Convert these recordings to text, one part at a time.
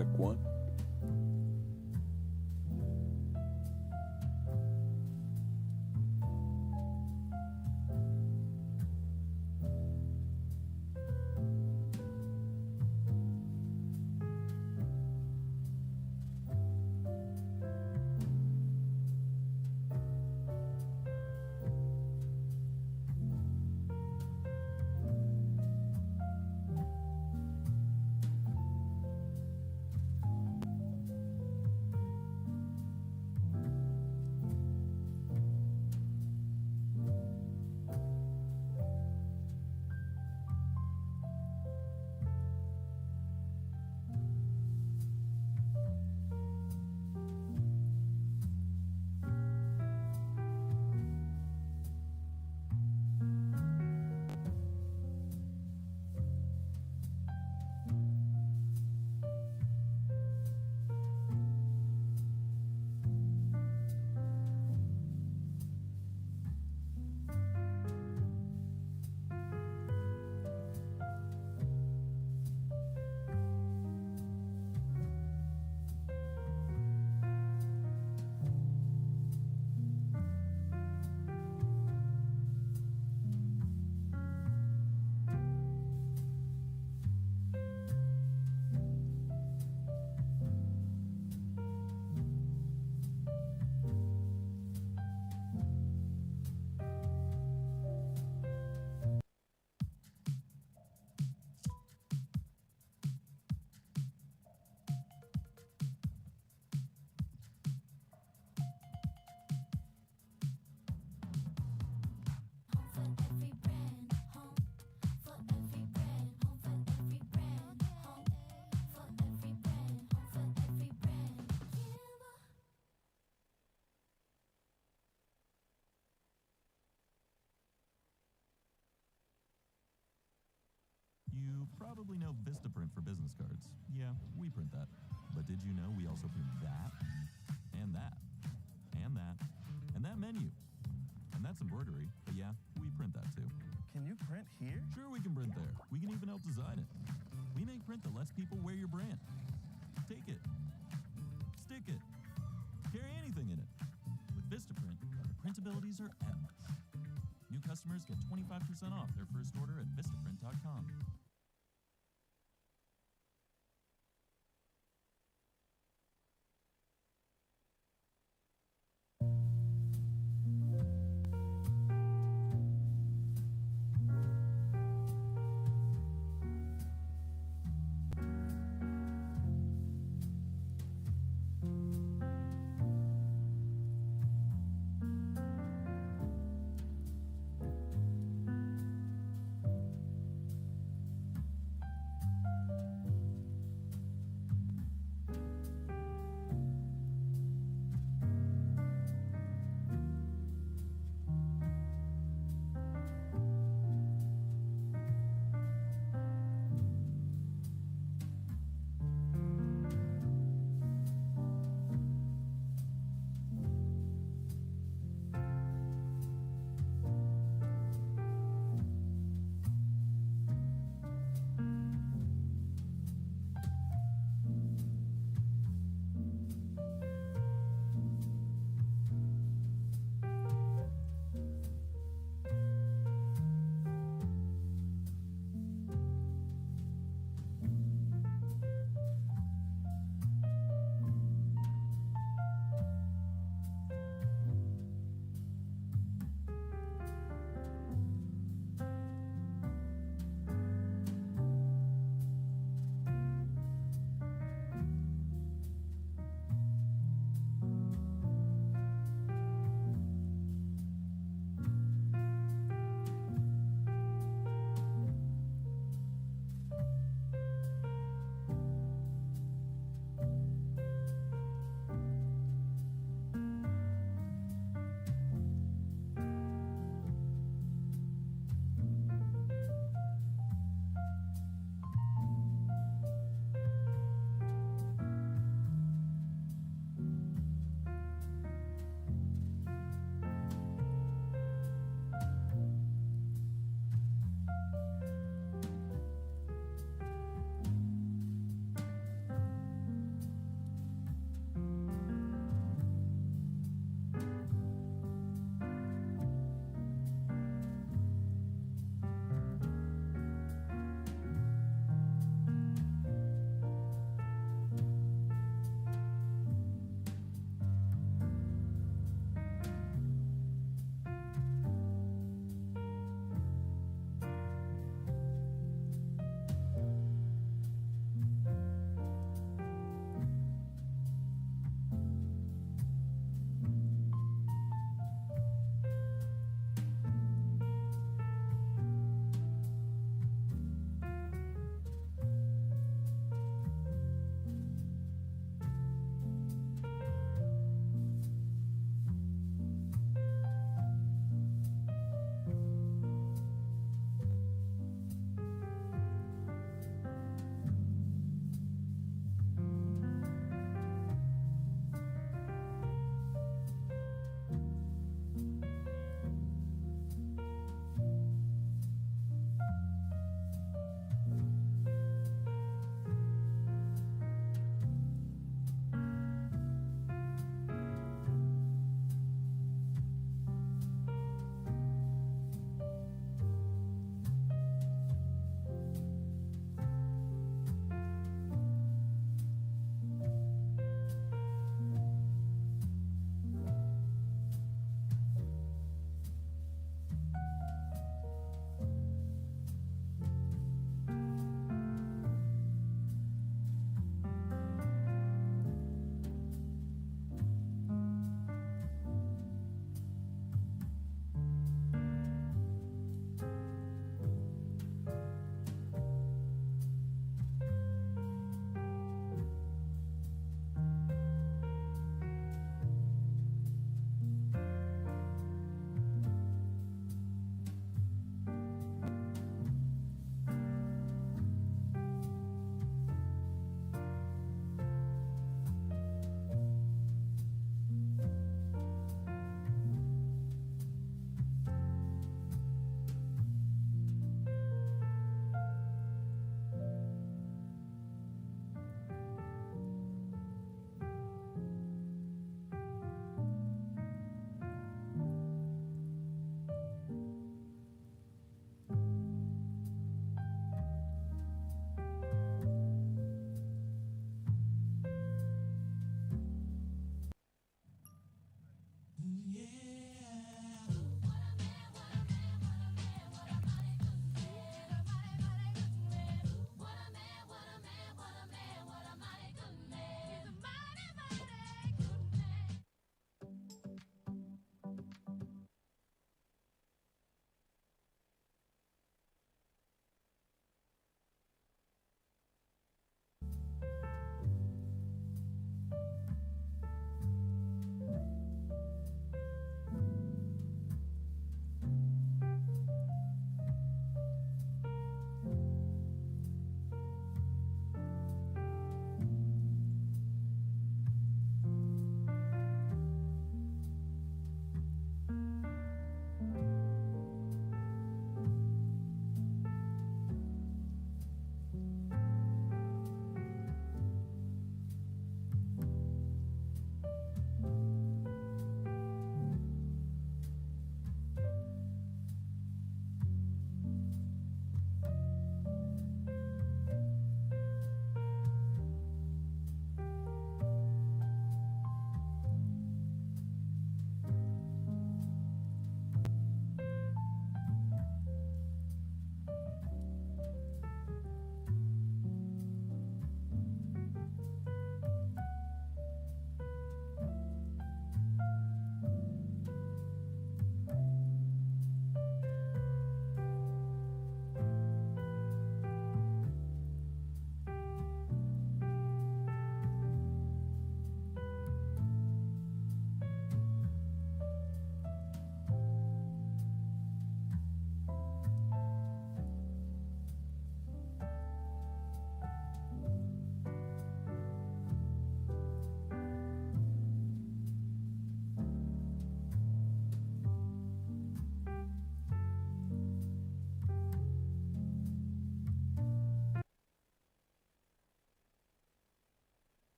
Check one. You probably know Vistaprint for business cards. Yeah, we print that. But did you know we also print that? And that? And that? And that menu? And that's embroidery. But yeah, we print that too. Can you print here? Sure, we can print there. We can even help design it. We make print that lets people wear your brand. Take it. Stick it. Carry anything in it. With Vistaprint, the printabilities are endless. New customers get 25% off their first order at Vistaprint.com.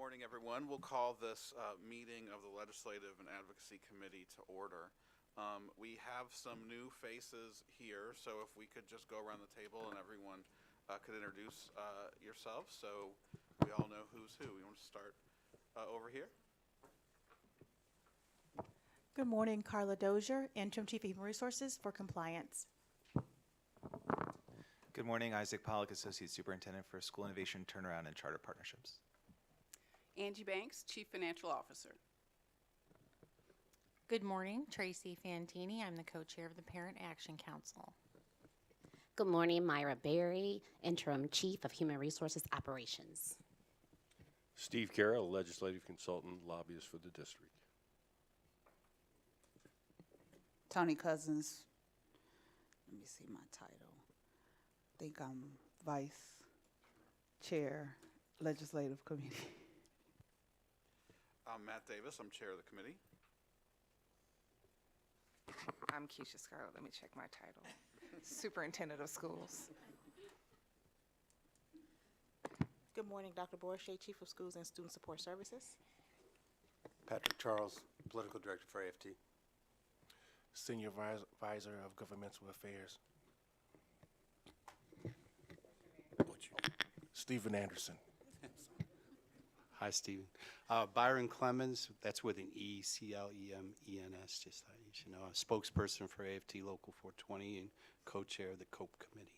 morning, everyone. We'll call this meeting of the Legislative and Advocacy Committee to order. We have some new faces here, so if we could just go around the table and everyone could introduce yourselves so we all know who's who. We want to start over here. Good morning, Carla Dozier, Interim Chief of Human Resources for Compliance. Good morning, Isaac Pollock, Associate Superintendent for School Innovation Turnaround and Charter Partnerships. Angie Banks, Chief Financial Officer. Good morning, Tracy Fantini. I'm the co-chair of the Parent Action Council. Good morning, Myra Berry, Interim Chief of Human Resources Operations. Steve Carroll, Legislative Consultant, Lobbyist for the District. Tony Cousins, let me see my title. I think I'm Vice Chair, Legislative Committee. I'm Matt Davis. I'm Chair of the committee. I'm Keisha Scarlett. Let me check my title. Superintendent of Schools. Good morning, Dr. Borsche, Chief of Schools and Student Support Services. Patrick Charles, Political Director for AFT. Senior Advisor of Governmental Affairs. Stephen Anderson. Hi, Stephen. Byron Clemens, that's with an E, C-L-E-M-E-N-S, just so you should know. I'm a spokesperson for AFT Local 420 and co-chair of the COPE Committee.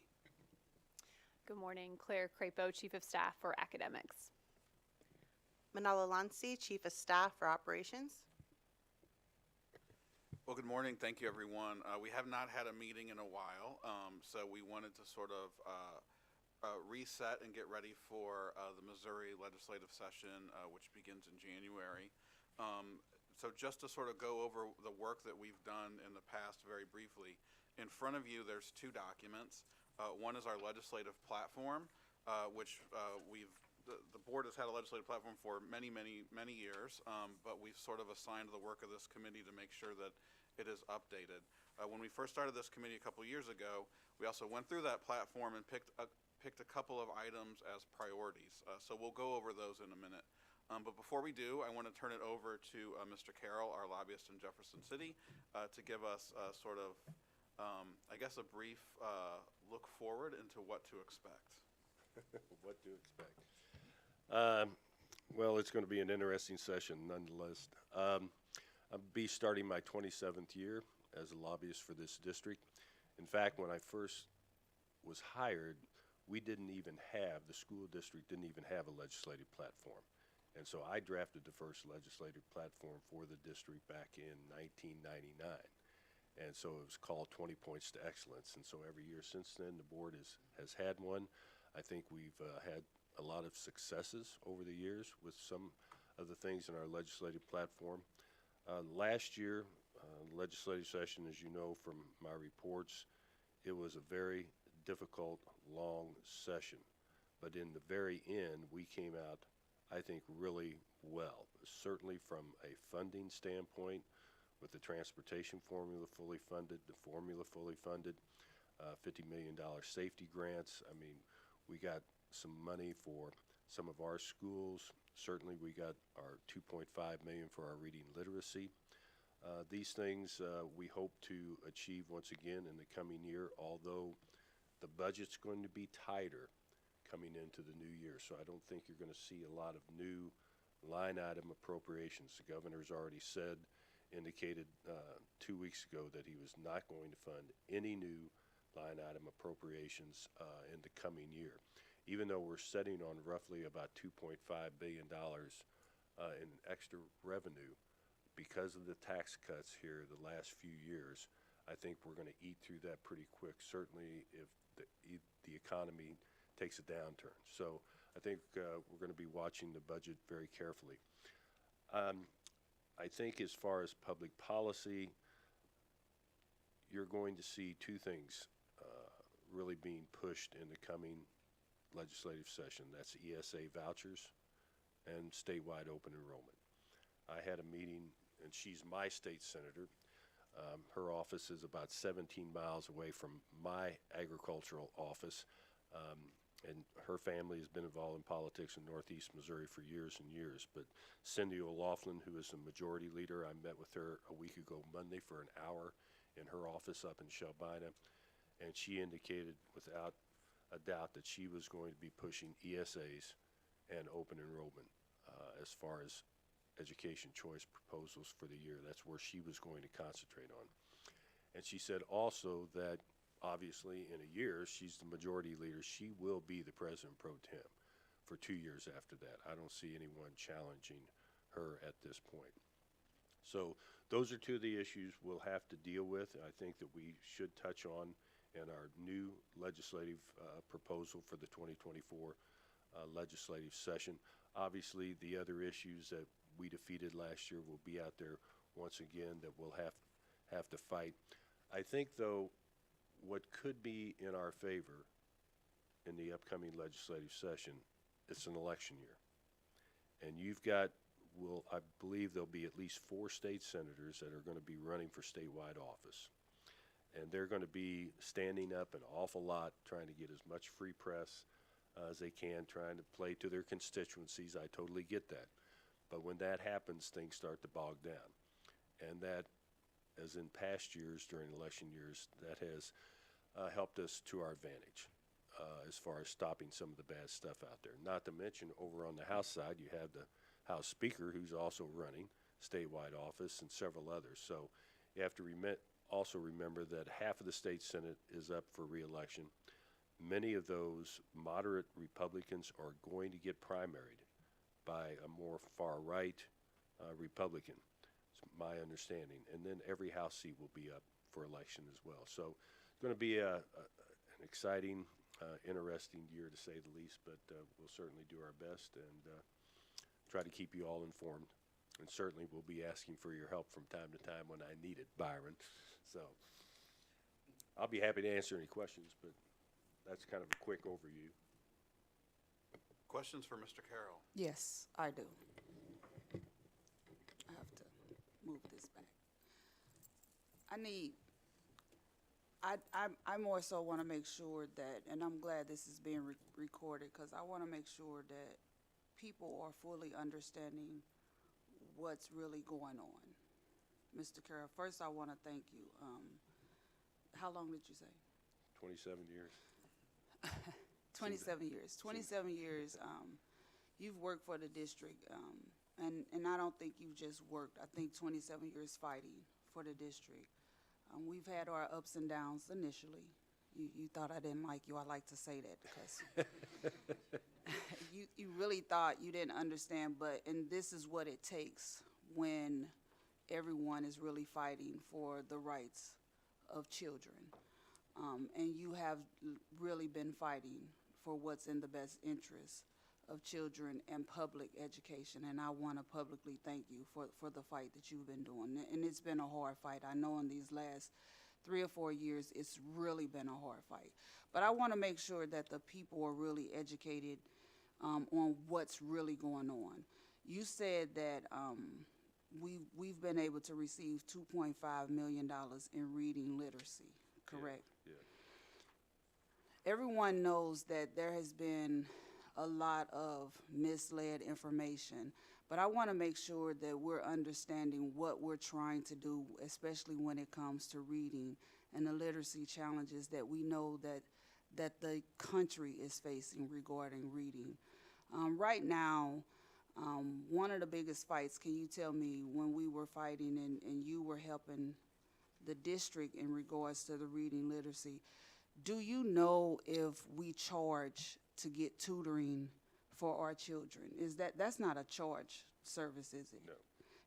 Good morning, Claire Crapo, Chief of Staff for Academics. Manala Lansi, Chief of Staff for Operations. Well, good morning. Thank you, everyone. We have not had a meeting in a while, so we wanted to sort of reset and get ready for the Missouri legislative session, which begins in January. So just to sort of go over the work that we've done in the past very briefly, in front of you there's two documents. One is our legislative platform, which the board has had a legislative platform for many years, but we've sort of assigned the work of this committee to make sure that it is updated. When we first started this committee a couple years ago, we also went through that platform and picked a couple of items as priorities. So we'll go over those in a minute. But before we do, I want to turn it over to Mr. Carroll, our lobbyist in Jefferson City, to give us sort of, I guess, a brief look forward into what to expect. What to expect? Well, it's going to be an interesting session nonetheless. I'll be starting my 27th year as a lobbyist for this district. In fact, when I first was hired, the school district didn't even have a legislative platform. And so I drafted the first legislative platform for the district back in 1999. And so it was called 20 Points to Excellence. And so every year since then, the board has had one. I think we've had a lot of successes over the years with some of the things in our legislative platform. Last year, legislative session, as you know from my reports, it was a very difficult, long session. But in the very end, we came out, I think, really well. Certainly from a funding standpoint, with the transportation formula fully funded, the formula fully funded, $50 million safety grants. I mean, we got some money for some of our schools. Certainly we got our $2.5 million for our reading literacy. These things we hope to achieve once again in the coming year, although the budget's going to be tighter coming into the new year. So I don't think you're going to see a lot of new line item appropriations. The governor's already indicated 2 weeks ago that he was not going to fund any new line item appropriations in the coming year. Even though we're sitting on roughly about $2.5 billion in extra revenue because of the tax cuts here the last few years, I think we're going to eat through that pretty quick, certainly if the economy takes a downturn. So I think we're going to be watching the budget very carefully. I think as far as public policy, you're going to see two things really being pushed in the coming legislative session. That's ESA vouchers and statewide open enrollment. I had a meeting, and she's my state senator. Her office is about 17 miles away from my agricultural office. and her family has been involved in politics in Northeast Missouri for years and years. But Cindy O'Laughlin, who is the majority leader, I met with her a week ago Monday for an hour in her office up in Shelbina, and she indicated without a doubt that she was going to be pushing ESAs and open enrollment as far as education choice proposals for the year. That's where she was going to concentrate on. And she said also that obviously in a year, she's the majority leader. She will be the president pro tem for 2 years after that. I don't see anyone challenging her at this point. So those are two of the issues we'll have to deal with. I think that we should touch on in our new legislative proposal for the 2024 legislative session. Obviously, the other issues that we defeated last year will be out there once again that we'll have to fight. I think, though, what could be in our favor in the upcoming legislative session, it's an election year. And you've got, I believe there'll be at least 4 state senators that are going to be running for statewide office. And they're going to be standing up an awful lot, trying to get as much free press as they can, trying to play to their constituencies. I totally get that. But when that happens, things start to bog down. And that, as in past years during election years, that has helped us to our advantage as far as stopping some of the bad stuff out there. Not to mention, over on the House side, you have the House Speaker, who's also running statewide office, and several others. So you have to also remember that half of the state Senate is up for re-election. Many of those moderate Republicans are going to get primaried by a more far-right Republican, it's my understanding. And then every House seat will be up for election as well. So it's going to be an exciting, interesting year to say the least, but we'll certainly do our best and try to keep you all informed. And certainly we'll be asking for your help from time to time when I need it, Byron. So I'll be happy to answer any questions, but that's kind of a quick overview. Questions for Mr. Carroll? Yes, I do. I have to move this back. I more so want to make sure that, and I'm glad this is being recorded, because I want to make sure that people are fully understanding what's really going on. Mr. Carroll, first I want to thank you. How long did you say? 27 years. 27 years. 27 years. You've worked for the district, and I don't think you just worked. I think 27 years fighting for the district. We've had our ups and downs initially. You thought I didn't like you. I like to say that because you really thought you didn't understand, and this is what it takes when everyone is really fighting for the rights of children. And you have really been fighting for what's in the best interest of children and public education. And I want to publicly thank you for the fight that you've been doing. And it's been a hard fight. I know in these last 3 or 4 years, it's really been a hard fight. But I want to make sure that the people are really educated on what's really going on. You said that we've been able to receive $2.5 million in reading literacy, correct? Yeah. Everyone knows that there has been a lot of misled information, but I want to make sure that we're understanding what we're trying to do, especially when it comes to reading and the literacy challenges that we know that the country is facing regarding reading. Right now, one of the biggest fights, can you tell me, when we were fighting and you were helping the district in regards to the reading literacy, do you know if we charge to get tutoring for our children? That's not a charge service, is it? No.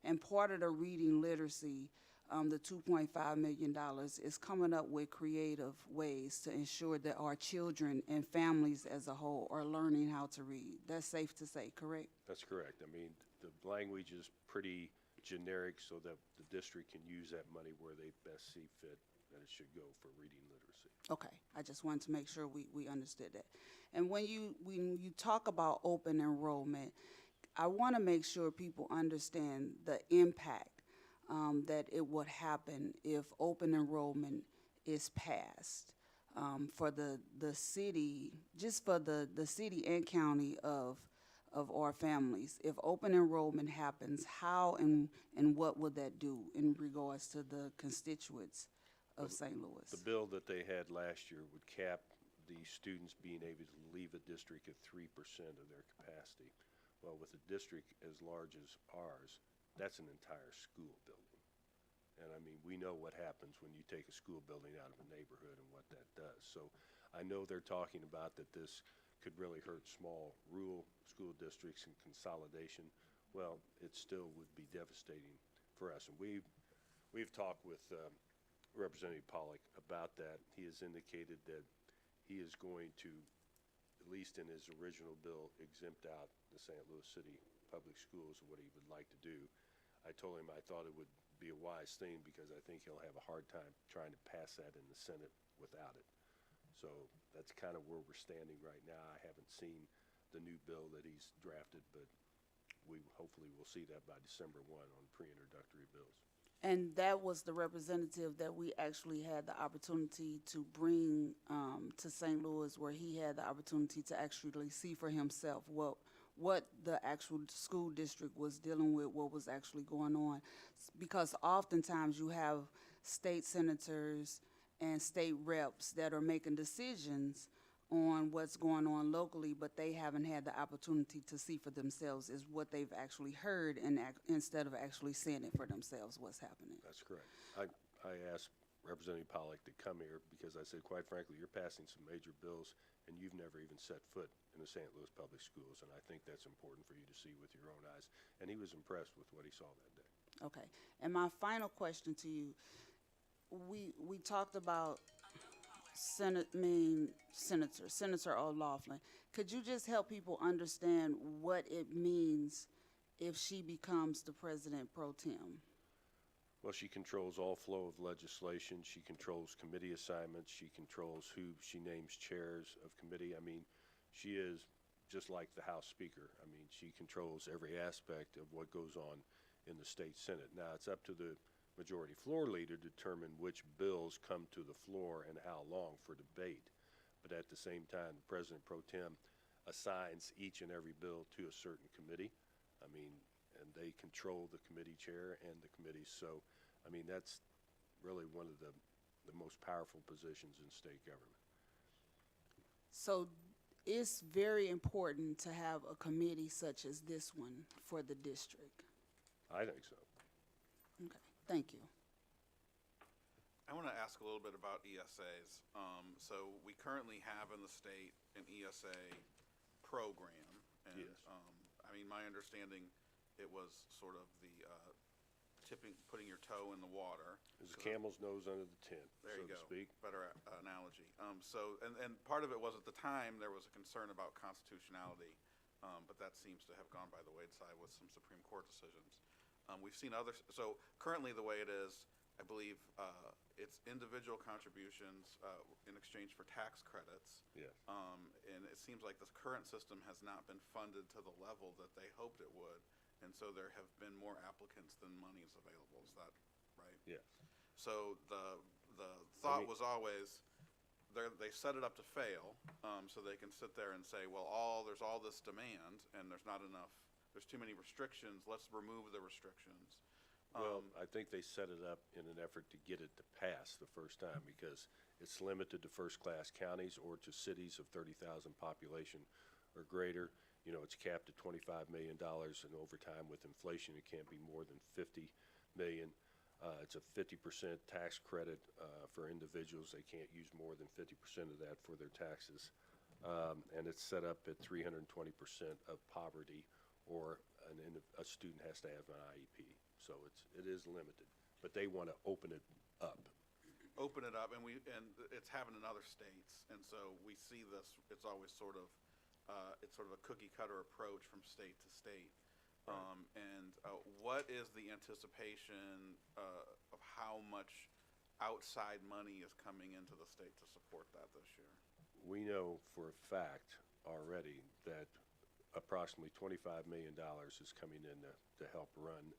And part of the reading literacy, the $2.5 million, is coming up with creative ways to ensure that our children and families as a whole are learning how to read. That's safe to say, correct? That's correct. I mean, the language is pretty generic so that the district can use that money where they best see fit that it should go for reading literacy. Okay, I just wanted to make sure we understood that. And when you talk about open enrollment, I want to make sure people understand the impact that it would happen if open enrollment is passed. for the city, just for the city and county of our families. If open enrollment happens, how and what would that do in regards to the constituents of St. Louis? The bill that they had last year would cap the students being able to leave a district at 3% of their capacity. Well, with a district as large as ours, that's an entire school building. And I mean, we know what happens when you take a school building out of a neighborhood and what that does. So I know they're talking about that this could really hurt small rural school districts and consolidation. Well, it still would be devastating for us. And we've talked with Representative Pollock about that. He has indicated that he is going to, at least in his original bill, exempt out the St. Louis City public schools of what he would like to do. I told him I thought it would be a wise thing because I think he'll have a hard time trying to pass that in the Senate without it. So that's kind of where we're standing right now. I haven't seen the new bill that he's drafted, but we hopefully will see that by December 1 on pre-introductory bills. And that was the representative that we actually had the opportunity to bring to St. Louis, where he had the opportunity to actually see for himself what the actual school district was dealing with, what was actually going on. Because oftentimes you have state senators and state reps that are making decisions on what's going on locally, but they haven't had the opportunity to see for themselves is what they've actually heard, and instead of actually seeing it for themselves what's happening. That's correct. I asked Representative Pollock to come here because I said, quite frankly, you're passing some major bills and you've never even set foot in the St. Louis public schools, and I think that's important for you to see with your own eyes. And he was impressed with what he saw that day. Okay. And my final question to you, we talked about Senator O'Laughlin. Could you just help people understand what it means if she becomes the president pro tem? Well, she controls all flow of legislation. She controls committee assignments. She controls who she names chairs of committee. I mean, she is just like the House Speaker. I mean, she controls every aspect of what goes on in the state Senate. Now, it's up to the majority floor leader to determine which bills come to the floor and how long for debate. But at the same time, the President pro tem assigns each and every bill to a certain committee. I mean, and they control the committee chair and the committees. So, I mean, that's really one of the most powerful positions in state government. So it's very important to have a committee such as this one for the district. I think so. Okay, thank you. I want to ask a little bit about ESAs. So we currently have in the state an ESA program. And, Yes. I mean, my understanding, it was sort of the putting your toe in the water. It's a camel's nose under the tent, There so you to go. speak. Better analogy. And part of it was at the time there was a concern about constitutionality, but that seems to have gone by the wayside with some Supreme Court decisions. We've seen others. So currently the way it is, I believe it's individual contributions in exchange for tax credits. Yes. And it seems like this current system has not been funded to the level that they hoped it would. And so there have been more applicants than money is available. Is that right? Yes. So the thought was always they set it up to fail, so they can sit there and say, well, there's all this demand and there's not enough. There's too many restrictions. Let's remove the restrictions. Well, I think they set it up in an effort to get it to pass the first time because it's limited to first-class counties or to cities of 30,000 population or greater. You know, it's capped at $25 million, and over time with inflation, it can't be more than $50 million. It's a 50% tax credit for individuals. They can't use more than 50% of that for their taxes. And it's set up at 320% of poverty, or a student has to have an IEP. So it is limited, but they want to open it up. Open it up, and it's happened in other states, and so we see this. It's always sort of a cookie cutter approach from state to state. What is the anticipation of how much outside money is coming into the state to support that this year? We know for a fact already that approximately $25 million is coming in to help run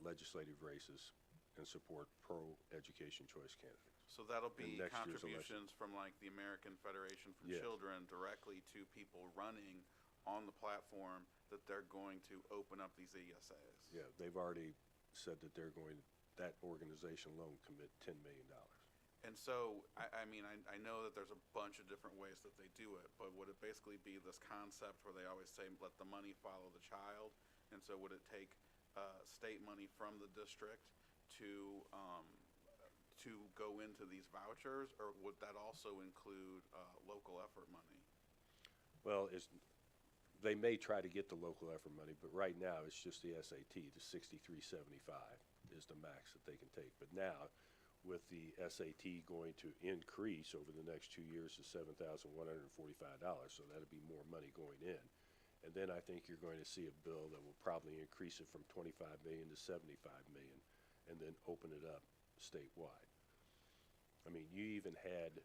legislative races and support pro-education choice candidates. So that'll be next year's election. contributions from like the American Federation for Yes. Children directly to people running on the platform that they're going to open up these ESAs. Yeah, they've already said that they're going, that organization alone commit $10 million. And so, I mean, I know that there's a bunch of different ways that they do it, but would it basically be this concept where they always say, let the money follow the child? And so would it take state money from the district to go into these vouchers, or would that also include local effort money? Well, they may try to get the local effort money, but right now it's just the SAT, the $63.75 is the max that they can take. But now, with the SAT going to increase over the next 2 years to $7,145, so that'll be more money going in. And then I think you're going to see a bill that will probably increase it from 25 million to 75 million, and then open it up statewide. I mean, you even had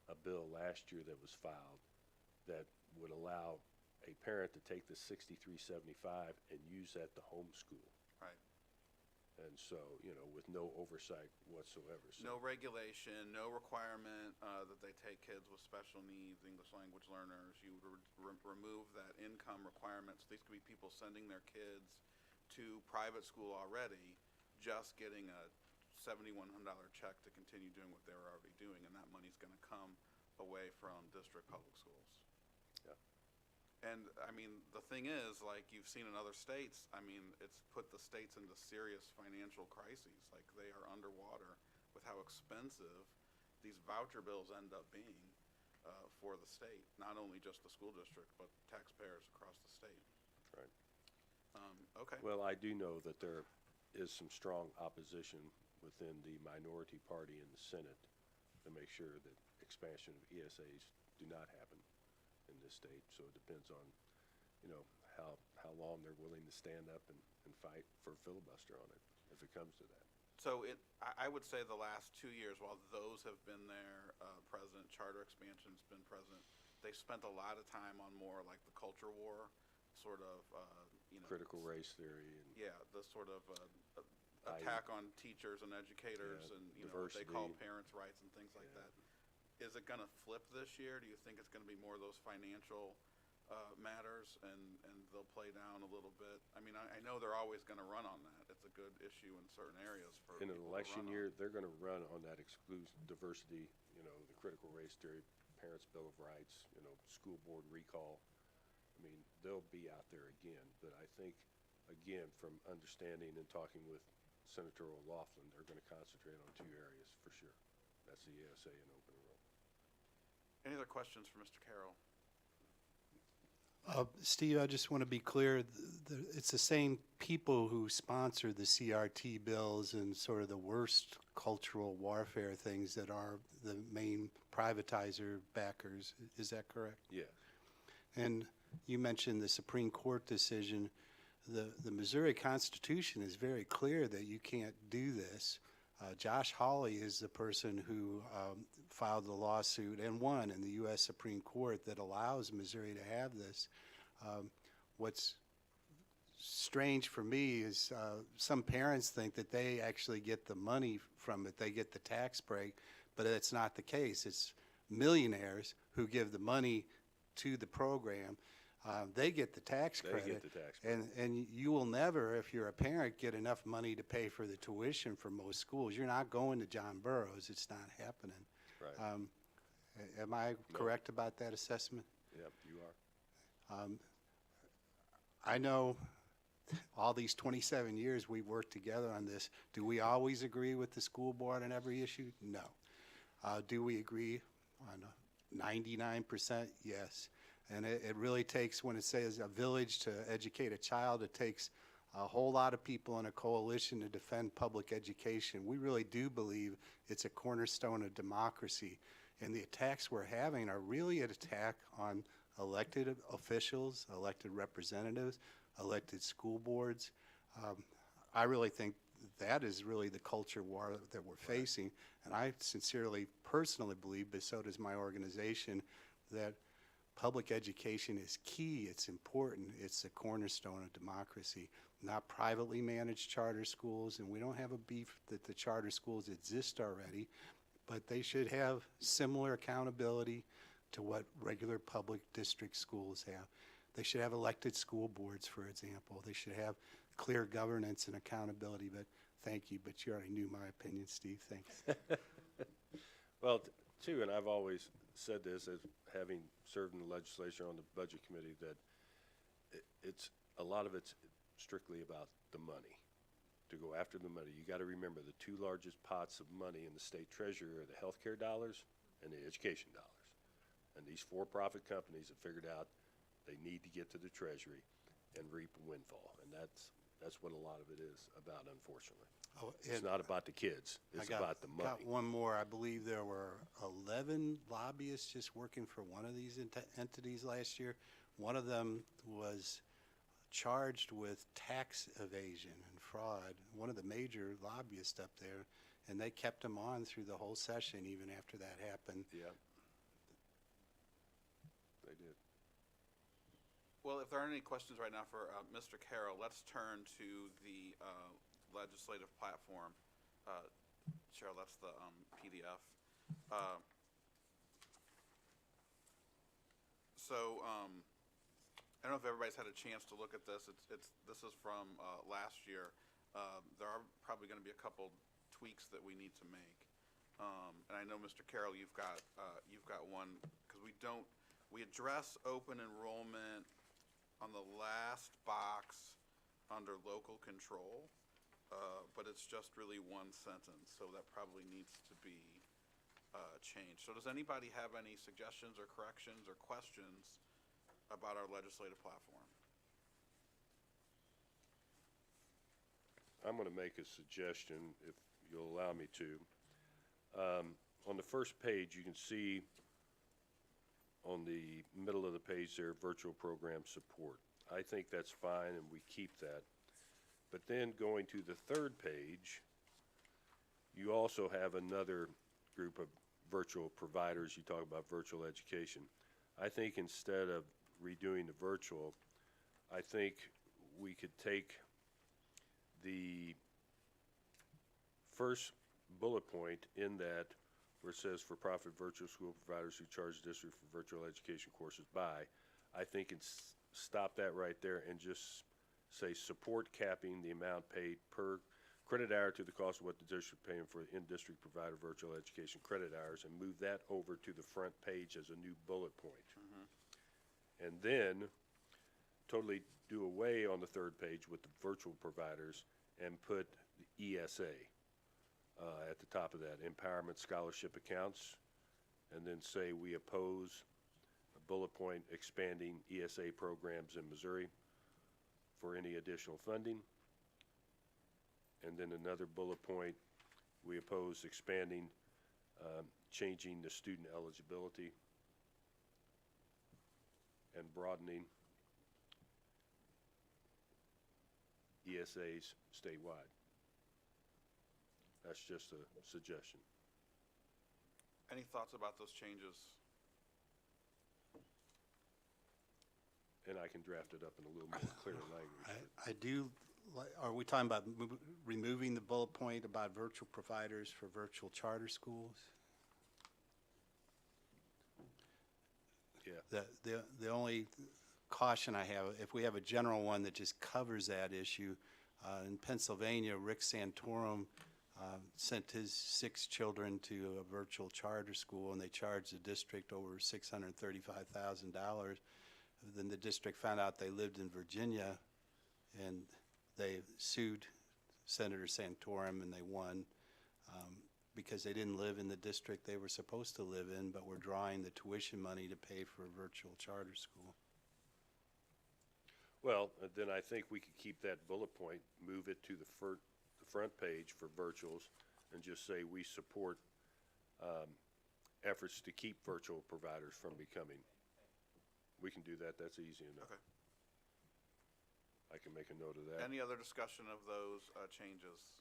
a bill last year that was filed that would allow a parent to take the $63.75 and use that to homeschool. Right. And so, you know, with no oversight whatsoever. So No regulation, no requirement that they take kids with special needs, English language learners. You would remove that income requirement. So these could be people sending their kids to private school already, just getting a $7,100 check to continue doing what they were already doing, and that money's going to come away from district public schools. Yeah. And I mean, the thing is, like you've seen in other states, I mean, it's put the states into serious financial crises. Like they are underwater with how expensive these voucher bills end up being for the state, not only just the school district, but taxpayers across the state. Right. Okay. Well, I do know that there is some strong opposition within the minority party in the Senate to make sure that expansion of ESAs do not happen in this state. So it depends on, you know, how long they're willing to stand up and fight for a filibuster on it, if it comes to that. So I would say the last 2 years, while those have been there, President, charter expansion's been present, they spent a lot of time on more like the culture war, sort of, you know. Critical race theory and Yeah, the sort of attack on teachers and educators and, you know, what they call diversity. parents' rights and things like that. Is it going to flip this year? Do you think it's going to be more of those financial matters and they'll play down a little bit? I mean, I know they're always going to run on that. It's a good issue in certain areas for in an people to election run on. year, they're going to run on that exclusive diversity, you know, the critical race theory, Parents' Bill of Rights, you know, school board recall. I mean, they'll be out there again. But I think, again, from understanding and talking with Senator O'Loughlin, they're going to concentrate on two areas for sure. That's the ESA and open enrollment. Any other questions for Mr. Carroll? Steve, I just want to be clear, it's the same people who sponsor the CRT bills and sort of the worst cultural warfare things that are the main privatizer backers. Is that correct? Yeah. And you mentioned the Supreme Court decision. The Missouri Constitution is very clear that you can't do this. Josh Hawley is the person who filed the lawsuit and won in the U.S. Supreme Court that allows Missouri to have this. What's strange for me is some parents think that they actually get the money from it. They get the tax break, but it's not the case. It's millionaires who give the money to the program. They get the tax credit. They get the tax credit. And you will never, if you're a parent, get enough money to pay for the tuition for most schools. You're not going to John Burroughs. It's not happening. Right. Am I correct about that assessment? Yep, you are. I know all these 27 years we worked together on this. Do we always agree with the school board on every issue? No. Do we agree on 99%? Yes. And it really takes, when it says a village to educate a child, it takes a whole lot of people in a coalition to defend public education. We really do believe it's a cornerstone of democracy. And the attacks we're having are really an attack on elected officials, elected representatives, elected school boards. I really think that is really the culture war that we're facing. And I sincerely, personally believe, but so does my organization, that public education is key. It's important. It's the cornerstone of democracy, not privately managed charter schools. And we don't have a beef that the charter schools exist already. but they should have similar accountability to what regular public district schools have. They should have elected school boards, for example. They should have clear governance and accountability, but thank you, but you already knew my opinion, Steve, thanks. Well, too, and I've always said this as having served in the legislature on the budget committee, that it's, a lot of it's strictly about the money, to go after the money. You got to remember the two largest pots of money in the state treasury are the healthcare dollars and the education dollars. And these for-profit companies have figured out they need to get to the treasury and reap a windfall. And that's what a lot of it is about, unfortunately. Oh, It's not about the kids, it's about the money. Got one more. I believe there were 11 lobbyists just working for one of these entities last year. One of them was charged with tax evasion and fraud, one of the major lobbyists up there, and they kept him on through the whole session even after that happened. Yeah. They did. Well, if there aren't any questions right now for Mr. Carroll, let's turn to the legislative platform. Cheryl, that's the PDF. I don't know if everybody's had a chance to look at this. This is from last year. There are probably going to be a couple tweaks that we need to make. And I know, Mr. Carroll, you've got one, because we address open enrollment on the last box under local control, but it's just really one sentence, so that probably needs to be changed. So does anybody have any suggestions or corrections or questions about our legislative platform? I'm going to make a suggestion, if you'll allow me to. On the first page, you can see on the middle of the page there, virtual program support. I think that's fine, and we keep that. But then going to the third page, you also have another group of virtual providers. You talk about virtual education. I think instead of redoing the virtual, I think we could take the first bullet point in that where it says for-profit virtual school providers who charge the district for virtual education courses by, I think it's stop that right there and just say support capping the amount paid per credit hour to the cost of what the district paying for in-district provider virtual education credit hours, and move that over to the front page as a new bullet point. And then totally do away on the third page with the virtual providers and put the ESA at the top of that, empowerment scholarship accounts, and then say we oppose a bullet point expanding ESA programs in Missouri for any additional funding. And then another bullet point, we oppose expanding, changing the student eligibility and broadening ESAs statewide. That's just a suggestion. Any thoughts about those changes? And I can draft it up in a little more clear language. I do, are we talking about removing the bullet point about virtual providers for virtual charter schools? Yeah. The only caution I have, if we have a general one that just covers that issue, in Pennsylvania, Rick Santorum sent his 6 children to a virtual charter school, and they charged the district over $635,000. Then the district found out they lived in Virginia, and they sued Senator Santorum, and they won because they didn't live in the district they were supposed to live in, but were drawing the tuition money to pay for a virtual charter school. Well, then I think we could keep that bullet point, move it to the front page for virtuals, and just say we support efforts to keep virtual providers from becoming. We can do that. That's easy enough. Okay. I can make a note of that. Any other discussion of those changes?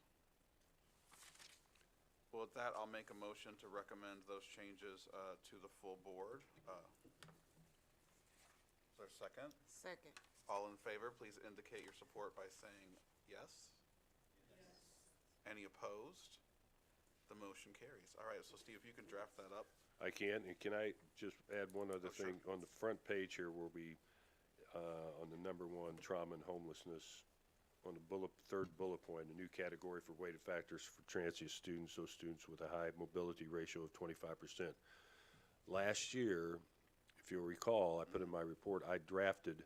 Well, with that, I'll make a motion to recommend those changes to the full board. Is there a second? Second. All in favor, please indicate your support by saying yes. Yes. Any opposed? The motion carries. All right, so Steve, if you can draft that up. I can, and can I just add one other Oh, sure. thing? On the front page here where we, on the number 1, trauma and homelessness, on the third bullet point, a new category for weighted factors for transient students, those students with a high mobility ratio of 25%. Last year, if you'll recall, I put in my report, I drafted,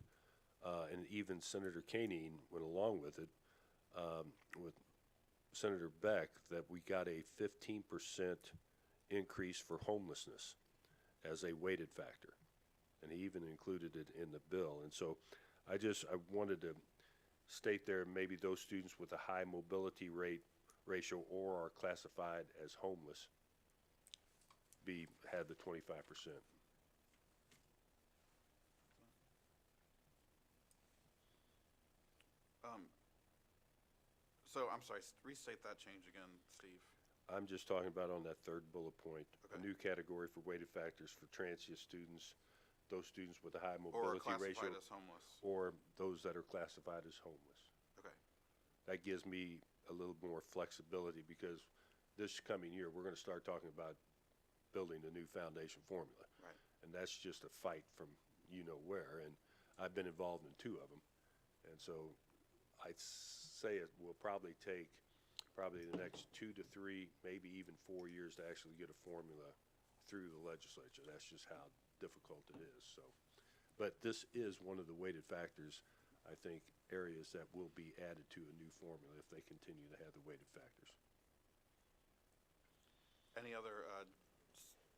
and even Senator Koenig went along with it, with Senator Beck, that we got a 15% increase for homelessness as a weighted factor. And he even included it in the bill. And so I wanted to state there, maybe those students with a high mobility ratio or are classified as homeless had the 25%. So I'm sorry, restate that change again, Steve. I'm just talking about on that third bullet point, Okay. a new category for weighted factors for transient students, those students with a high Or mobility classified ratio, as homeless. or those that are classified as homeless. Okay. That gives me a little more flexibility, because this coming year, we're gonna start talking about building a new foundation formula. Right. And that's just a fight from you-know-where, and I've been involved in 2 of them. And so I'd say it will probably take the next 2 to 3, maybe even 4 years to actually get a formula through the legislature. That's just how difficult it is, so. But this is one of the weighted factors, I think, areas that will be added to a new formula if they continue to have the weighted factors. Any other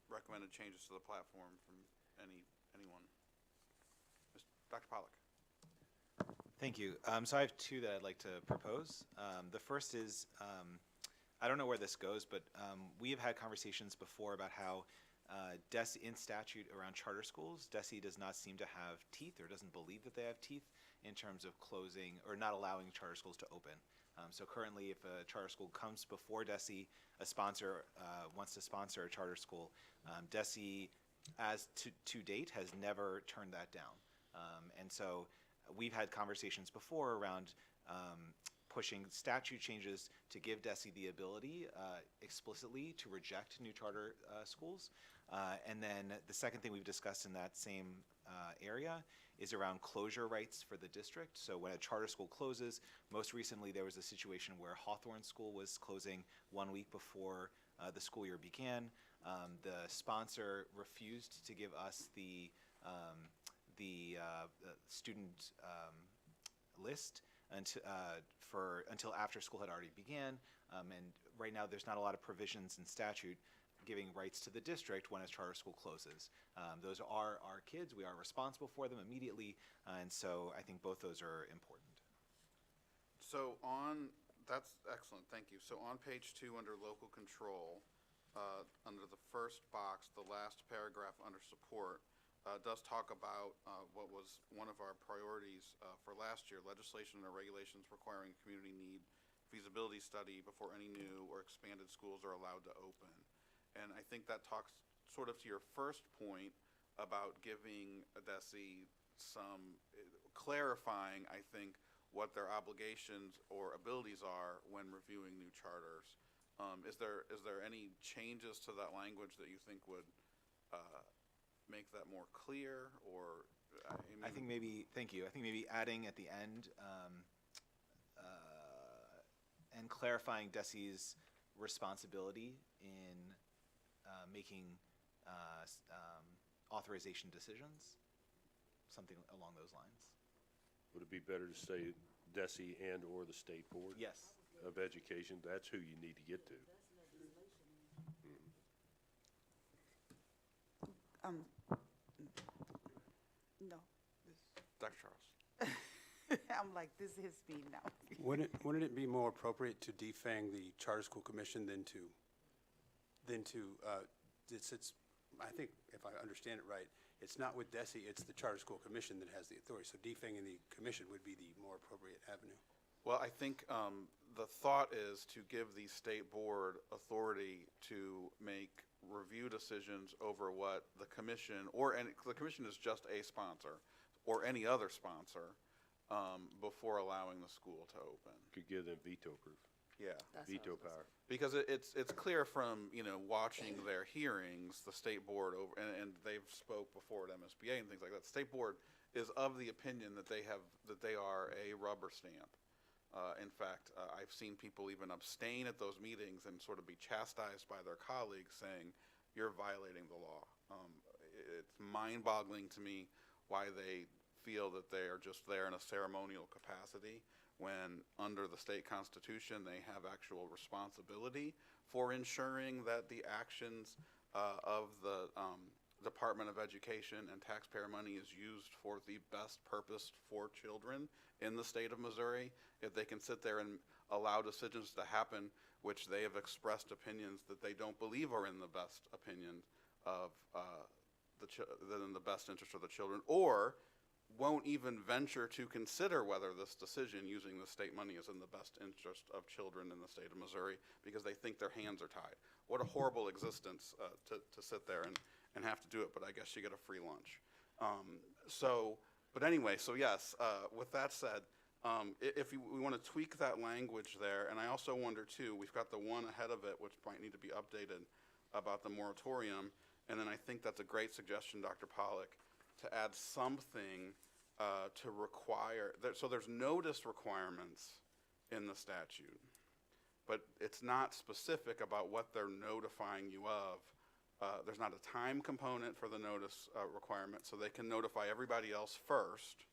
recommended changes to the platform from anyone? Dr. Pollack. Thank you. So I have 2 that I'd like to propose. The first is, I don't know where this goes, but we have had conversations before about how in statute around charter schools, DESE does not seem to have teeth, or doesn't believe that they have teeth in terms of closing or not allowing charter schools to open. So currently, if a charter school comes before DESE, a sponsor wants to sponsor a charter school, DESE, as to date, has never turned that down. And so we've had conversations before around pushing statute changes to give DESE the ability explicitly to reject new charter schools. And then the second thing we've discussed in that same area is around closure rights for the district. So when a charter school closes, most recently there was a situation where Hawthorne School was closing 1 week before the school year began. The sponsor refused to give us the student list until after school had already began, and right now there's not a lot of provisions in statute giving rights to the district when a charter school closes. Those are our kids. We are responsible for them immediately, and so I think both those are important. So that's excellent, thank you. So on page 2 under local control, under the first box, the last paragraph under support, does talk about what was one of our priorities for last year, legislation or regulations requiring community need feasibility study before any new or expanded schools are allowed to open. And I think that talks sort of to your first point about giving DESE some, clarifying, I think, what their obligations or abilities are when reviewing new charters. Is there any changes to that language that you think would make that more clear, or? I think maybe, thank you. I think maybe adding at the end and clarifying DESE's responsibility in making authorization decisions, something along those lines. Would it be better to say DESE and/or the State Board? Yes. Of Education? That's who you need to get to. No. Dr. Charles. I'm like, this is me now. Wouldn't it be more appropriate to defang the Charter School Commission than to, it's, I think, if I understand it right, it's not with DESE, it's the Charter School Commission that has the authority. So defanging the commission would be the more appropriate avenue. Well, I think the thought is to give the state board authority to make review decisions over what the commission, the commission is just a sponsor, or any other sponsor, before allowing the school to open. Could give them veto proof. Yeah. That's what I Veto was gonna power. say. Because it's clear from, watching their hearings, the state board over, and they've spoke before at MSBA and things like that. The state board is of the opinion that they are a rubber stamp. In fact, I've seen people even abstain at those meetings and sort of be chastised by their colleagues saying, you're violating the law. It's mind-boggling to me why they feel that they are just there in a ceremonial capacity when under the state constitution they have actual responsibility for ensuring that the actions of the Department of Education and taxpayer money is used for the best purpose for children in the state of Missouri. If they can sit there and allow decisions to happen which they have expressed opinions that they don't believe are in the best opinion of in the best interest of the children, or won't even venture to consider whether this decision using the state money is in the best interest of children in the state of Missouri because they think their hands are tied. What a horrible existence to sit there and have to do it, but I guess you get a free lunch. But anyway, so yes, with that said, if we want to tweak that language there, and I also wonder too, we've got the one ahead of it which might need to be updated about the moratorium, and then I think that's a great suggestion, Dr. Pollack, to add something to require, so there's notice requirements in the statute, but it's not specific about what they're notifying you of. There's not a time component for the notice requirement, so they can notify everybody else first,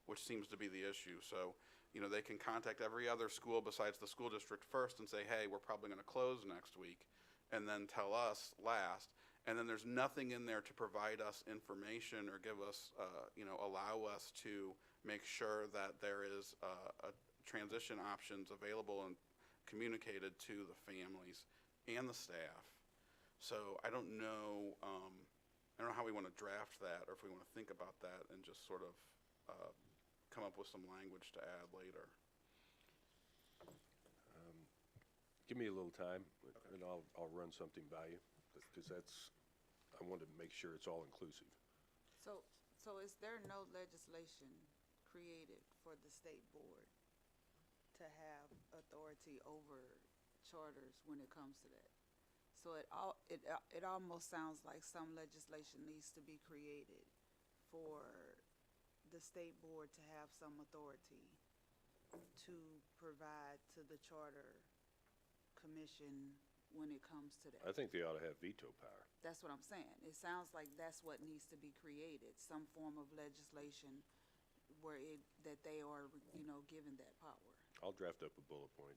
which seems to be the issue. So, they can contact every other school besides the school district first and say, hey, we're probably going to close next week, and then tell us last. And then there's nothing in there to provide us information or give us, allow us to make sure that there is a transition options available and communicated to the families and the staff. So I don't know how we want to draft that, or if we want to think about that and just sort of come up with some language to add later. Give me a little time, and I'll run something by you, because I want to make sure it's all inclusive. So is there no legislation created for the state board to have authority over charters when it comes to that? So it almost sounds like some legislation needs to be created for the state board to have some authority to provide to the charter commission when it comes to that. I think they ought to have veto power. That's what I'm saying. It sounds like that's what needs to be created, some form of legislation where that they are, given that power. I'll draft up a bullet point.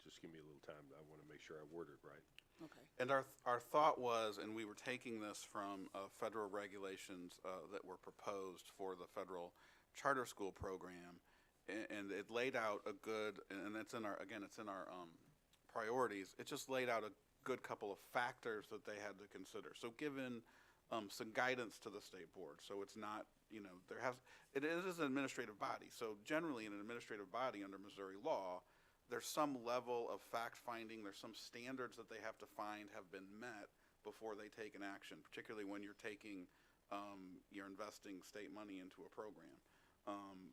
Just give me a little time. I want to make sure I word it right. Okay. And our thought was, and we were taking this from federal regulations that were proposed for the federal charter school program, and it laid out a good, and it's in our priorities. It just laid out a good couple of factors that they had to consider. So given some guidance to the state board, so it's not, it is an administrative body. So generally in an administrative body under Missouri law, there's some level of fact-finding, there's some standards that they have to find have been met before they take an action, particularly when you're you're investing state money into a program.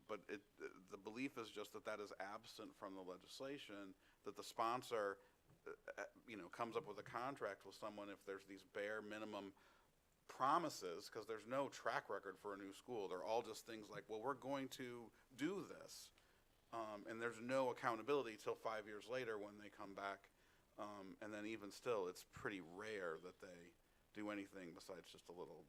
But the belief is just that is absent from the legislation, that the sponsor, comes up with a contract with someone if there's these bare minimum promises, because there's no track record for a new school. They're all just things like, well, we're going to do this. And there's no accountability till 5 years later when they come back. And then even still, it's pretty rare that they do anything besides just a little,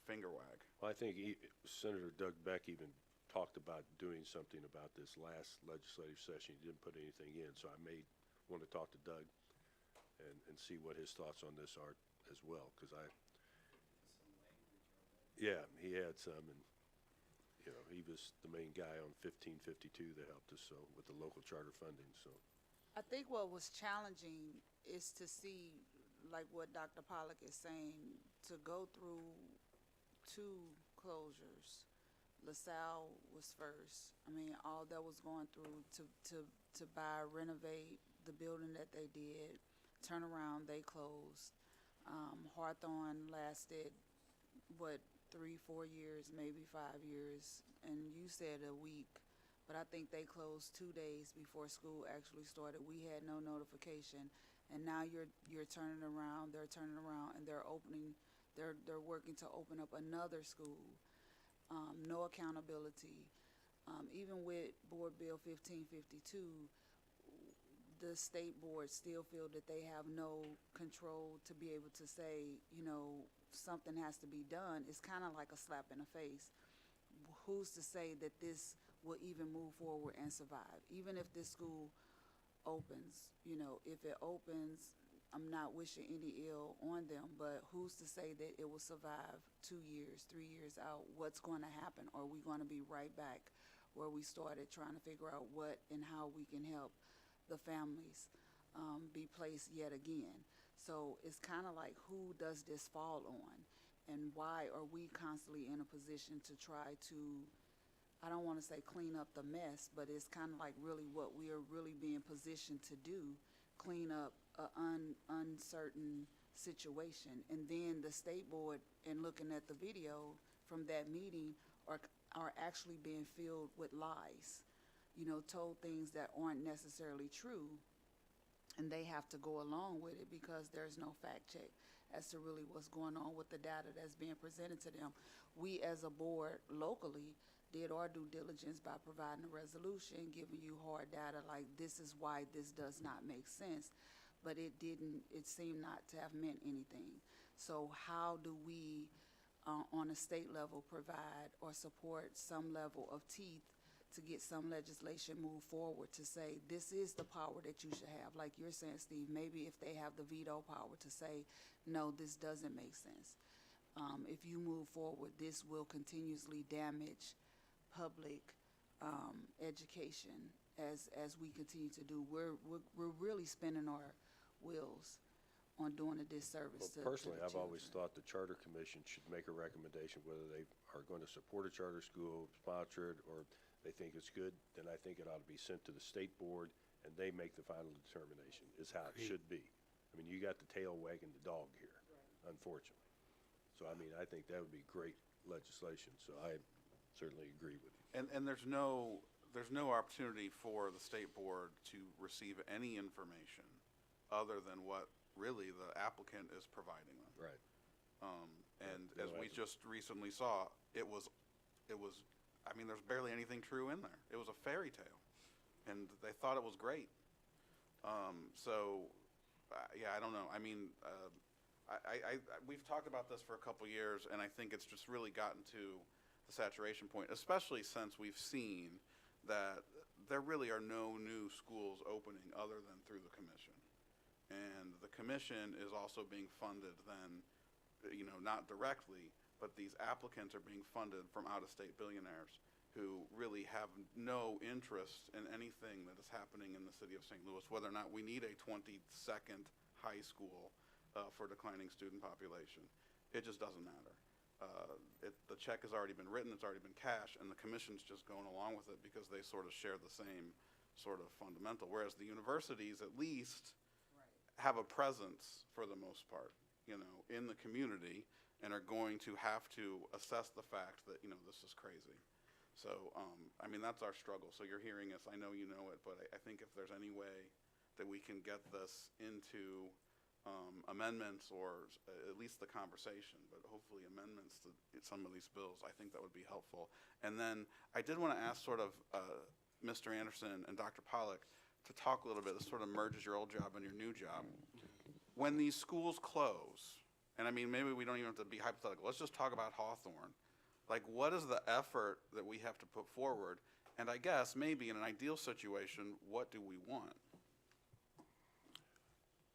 finger wag. Well, I think Senator Doug Beck even talked about doing something about this last legislative session. He didn't put anything in, so I may want to talk to Doug and see what his thoughts on this are as well, because yeah, he had some, and he was the main guy on 1552 that helped us with the local charter funding. So I think what was challenging is to see, like what Dr. Pollack is saying, to go through 2 closures. LaSalle was first. I mean, all that was going through to buy, renovate the building that they did, turn around, they closed. Hawthorne lasted, 3-4 years, maybe 5 years, and you said a week, but I think they closed 2 days before school actually started. We had no notification, and now you're turning around, they're turning around, and they're working to open up another school. No accountability. Even with Board Bill 1552, the state board still feel that they have no control to be able to say, something has to be done. It's kind of like a slap in the face. Who's to say that this will even move forward and survive? Even if this school opens, if it opens, I'm not wishing any ill on them, but who's to say that it will survive 2 years, 3 years out? What's going to happen? Are we going to be right back where we started, trying to figure out what and how we can help the families be placed yet again? So it's kind of like, who does this fall on? And why are we constantly in a position to try to, I don't want to say clean up the mess, but it's kind of like really what we are really being positioned to do, clean up an uncertain situation. And then the state board, and looking at the video from that meeting, are actually being filled with lies, told things that aren't necessarily true, and they have to go along with it because there's no fact check as to really what's going on with the data that's being presented to them. We as a board locally did our due diligence by providing a resolution, giving you hard data like this is why this does not make sense, but it seemed not to have meant anything. So how do we, on a state level, provide or support some level of teeth to get some legislation moved forward to say this is the power that you should have? Like you're saying, Steve, maybe if they have the veto power to say, no, this doesn't make sense. If you move forward, this will continuously damage public education as we continue to do. We're really spinning our wheels on doing a disservice to Personally, the I've always children. thought the Charter Commission should make a recommendation whether they are going to support a charter school, sponsor it, or they think it's good, then I think it ought to be sent to the state board, and they make the final determination, is how it should be. I mean, you got the tail wagging the dog here, unfortunately. So, I mean, I think that would be great legislation, so I certainly agree with you. And there's no opportunity for the state board to receive any information other than what really the applicant is providing them. Right. And Yeah, as no, we I- just recently saw, it was, I mean, there's barely anything true in there. It was a fairy tale, and they thought it was great. Yeah, I don't know. I mean, we've talked about this for a couple years, and I think it's just really gotten to the saturation point, especially since we've seen that there really are no new schools opening other than through the commission. And the commission is also being funded then, not directly, but these applicants are being funded from out-of-state billionaires who really have no interest in anything that is happening in the city of St. Louis, whether or not we need a 22nd high school for declining student population. It just doesn't matter. The check has already been written, it's already been cashed, and the commission's just going along with it because they sort of share the same sort of fundamental, whereas the universities at least have a presence for the most part, in the community, and are going to have to assess the fact that, this is crazy. So, I mean, that's our struggle. So you're hearing us, I know you know it, but I think if there's any way that we can get this into amendments or at least the conversation, but hopefully amendments to some of these bills, I think that would be helpful. And then I did want to ask sort of Mr. Anderson and Dr. Pollack to talk a little bit. This sort of merges your old job and your new job. When these schools close, and I mean, maybe we don't even have to be hypothetical. Let's just talk about Hawthorne. Like, what is the effort that we have to put forward? And I guess maybe in an ideal situation, what do we want?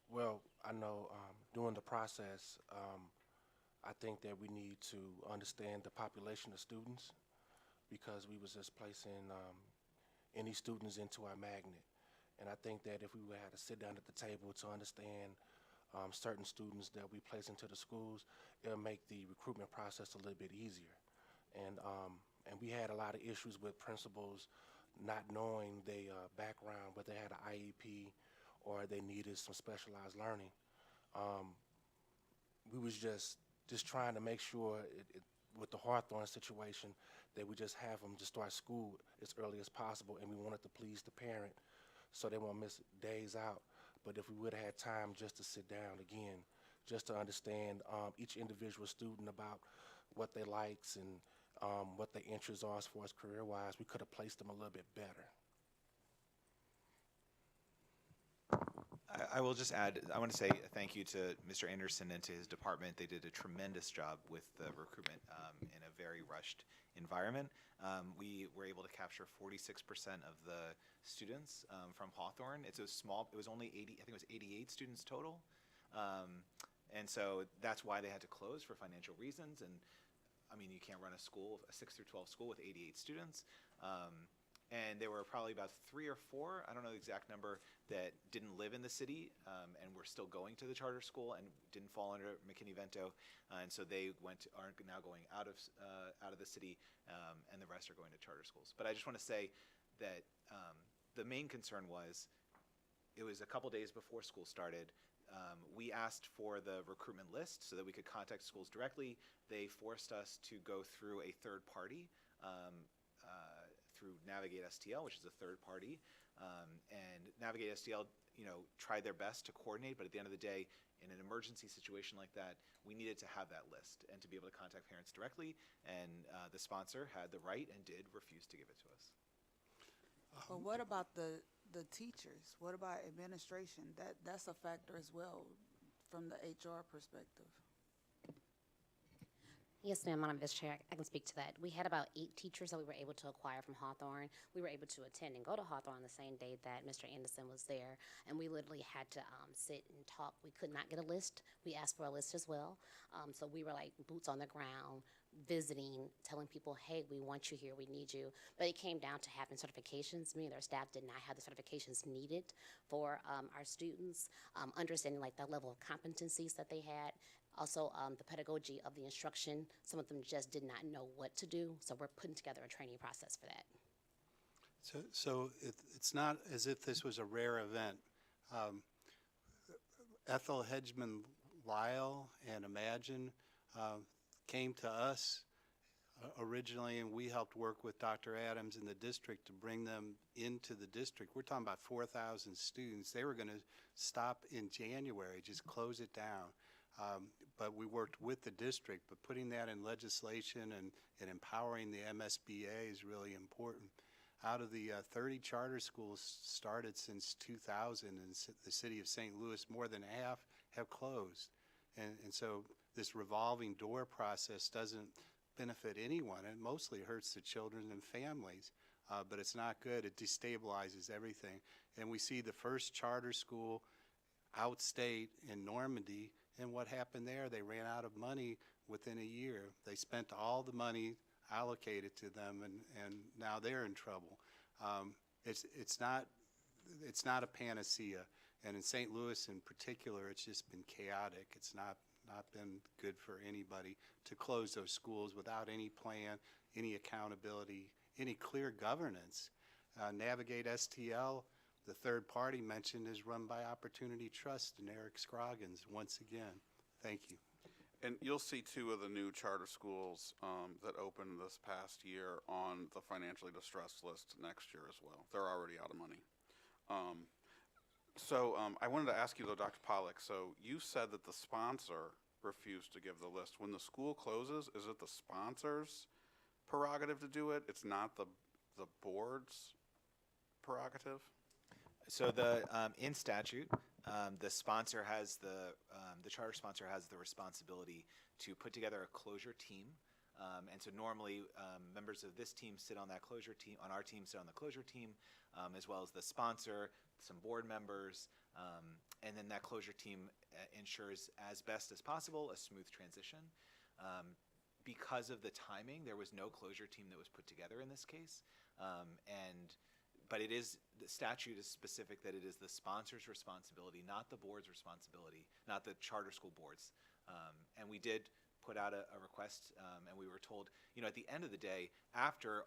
Well, I know during the process, I think that we need to understand the population of students because we was just placing any students into our magnet. And I think that if we would have to sit down at the table to understand certain students that we place into the schools, it'll make the recruitment process a little bit easier. And we had a lot of issues with principals not knowing their background, but they had an IEP or they needed some specialized learning. We was just trying to make sure with the Hawthorne situation, that we just have them just start school as early as possible, and we wanted to please the parent so they won't miss days out. But if we would have had time just to sit down again, just to understand each individual student about what they likes and what their interests are as far as career-wise, we could have placed them a little bit better. I will just add, I want to say thank you to Mr. Anderson and to his department. They did a tremendous job with the recruitment in a very rushed environment. We were able to capture 46% of the students from Hawthorne. It's a small, it was only 80, I think it was 88 students total. And so that's why they had to close for financial reasons. And I mean, you can't run a school, a 6 through 12 school with 88 students. And there were probably about 3 or 4, I don't know the exact number, that didn't live in the city and were still going to the charter school and didn't fall under McKinney-Vento. And so they are now going out of the city, and the rest are going to charter schools. But I just want to say that the main concern was, it was a couple days before school started. We asked for the recruitment list so that we could contact schools directly. They forced us to go through a third party, through Navigate STL, which is a third party. And Navigate STL, tried their best to coordinate, but at the end of the day, in an emergency situation like that, we needed to have that list and to be able to contact parents directly. And the sponsor had the right and did refuse to give it to us. But what about the teachers? What about administration? That's a factor as well from the HR perspective. Yes, ma'am, Madam Vice Chair, I can speak to that. We had about 8 teachers that we were able to acquire from Hawthorne. We were able to attend and go to Hawthorne the same day that Mr. Anderson was there, and we literally had to sit and talk. We could not get a list. We asked for a list as well. So we were like boots on the ground, visiting, telling people, hey, we want you here, we need you. But it came down to having certifications. Me and our staff did not have the certifications needed for our students, understanding like the level of competencies that they had. Also, the pedagogy of the instruction, some of them just did not know what to do, so we're putting together a training process for that. So it's not as if this was a rare event. Ethel Hedgeman Lyle and Imagine came to us originally, and we helped work with Dr. Adams in the district to bring them into the district. We're talking about 4,000 students. They were going to stop in January, just close it down. But we worked with the district, but putting that in legislation and empowering the MSBA is really important. Out of the 30 charter schools started since 2000 in the city of St. Louis, more than half have closed. And so this revolving door process doesn't benefit anyone. It mostly hurts the children and families, but it's not good. It destabilizes everything. And we see the first charter school outstate in Normandy. And what happened there? They ran out of money within a year. They spent all the money allocated to them, and now they're in trouble. It's not a panacea, and in St. Louis in particular, it's just been chaotic. It's not been good for anybody to close those schools without any plan, any accountability, any clear governance. Navigate STL, the third party mentioned, is run by Opportunity Trust and Eric Scroggins. Once again, thank you. And you'll see 2 of the new charter schools that opened this past year on the financially distressed list next year as well. They're already out of money. I wanted to ask you though, Dr. Pollack, so you said that the sponsor refused to give the list. When the school closes, is it the sponsor's prerogative to do it? It's not the board's prerogative? So in statute, the sponsor has the charter sponsor has the responsibility to put together a closure team. And so normally members of this team sit on that closure team, on our team sit on the closure team, as well as the sponsor, some board members, and then that closure team ensures as best as possible a smooth transition. Because of the timing, there was no closure team that was put together in this case. But it is, the statute is specific that it is the sponsor's responsibility, not the board's responsibility, not the charter school board's. And we did put out a request, and we were told, at the end of the day, after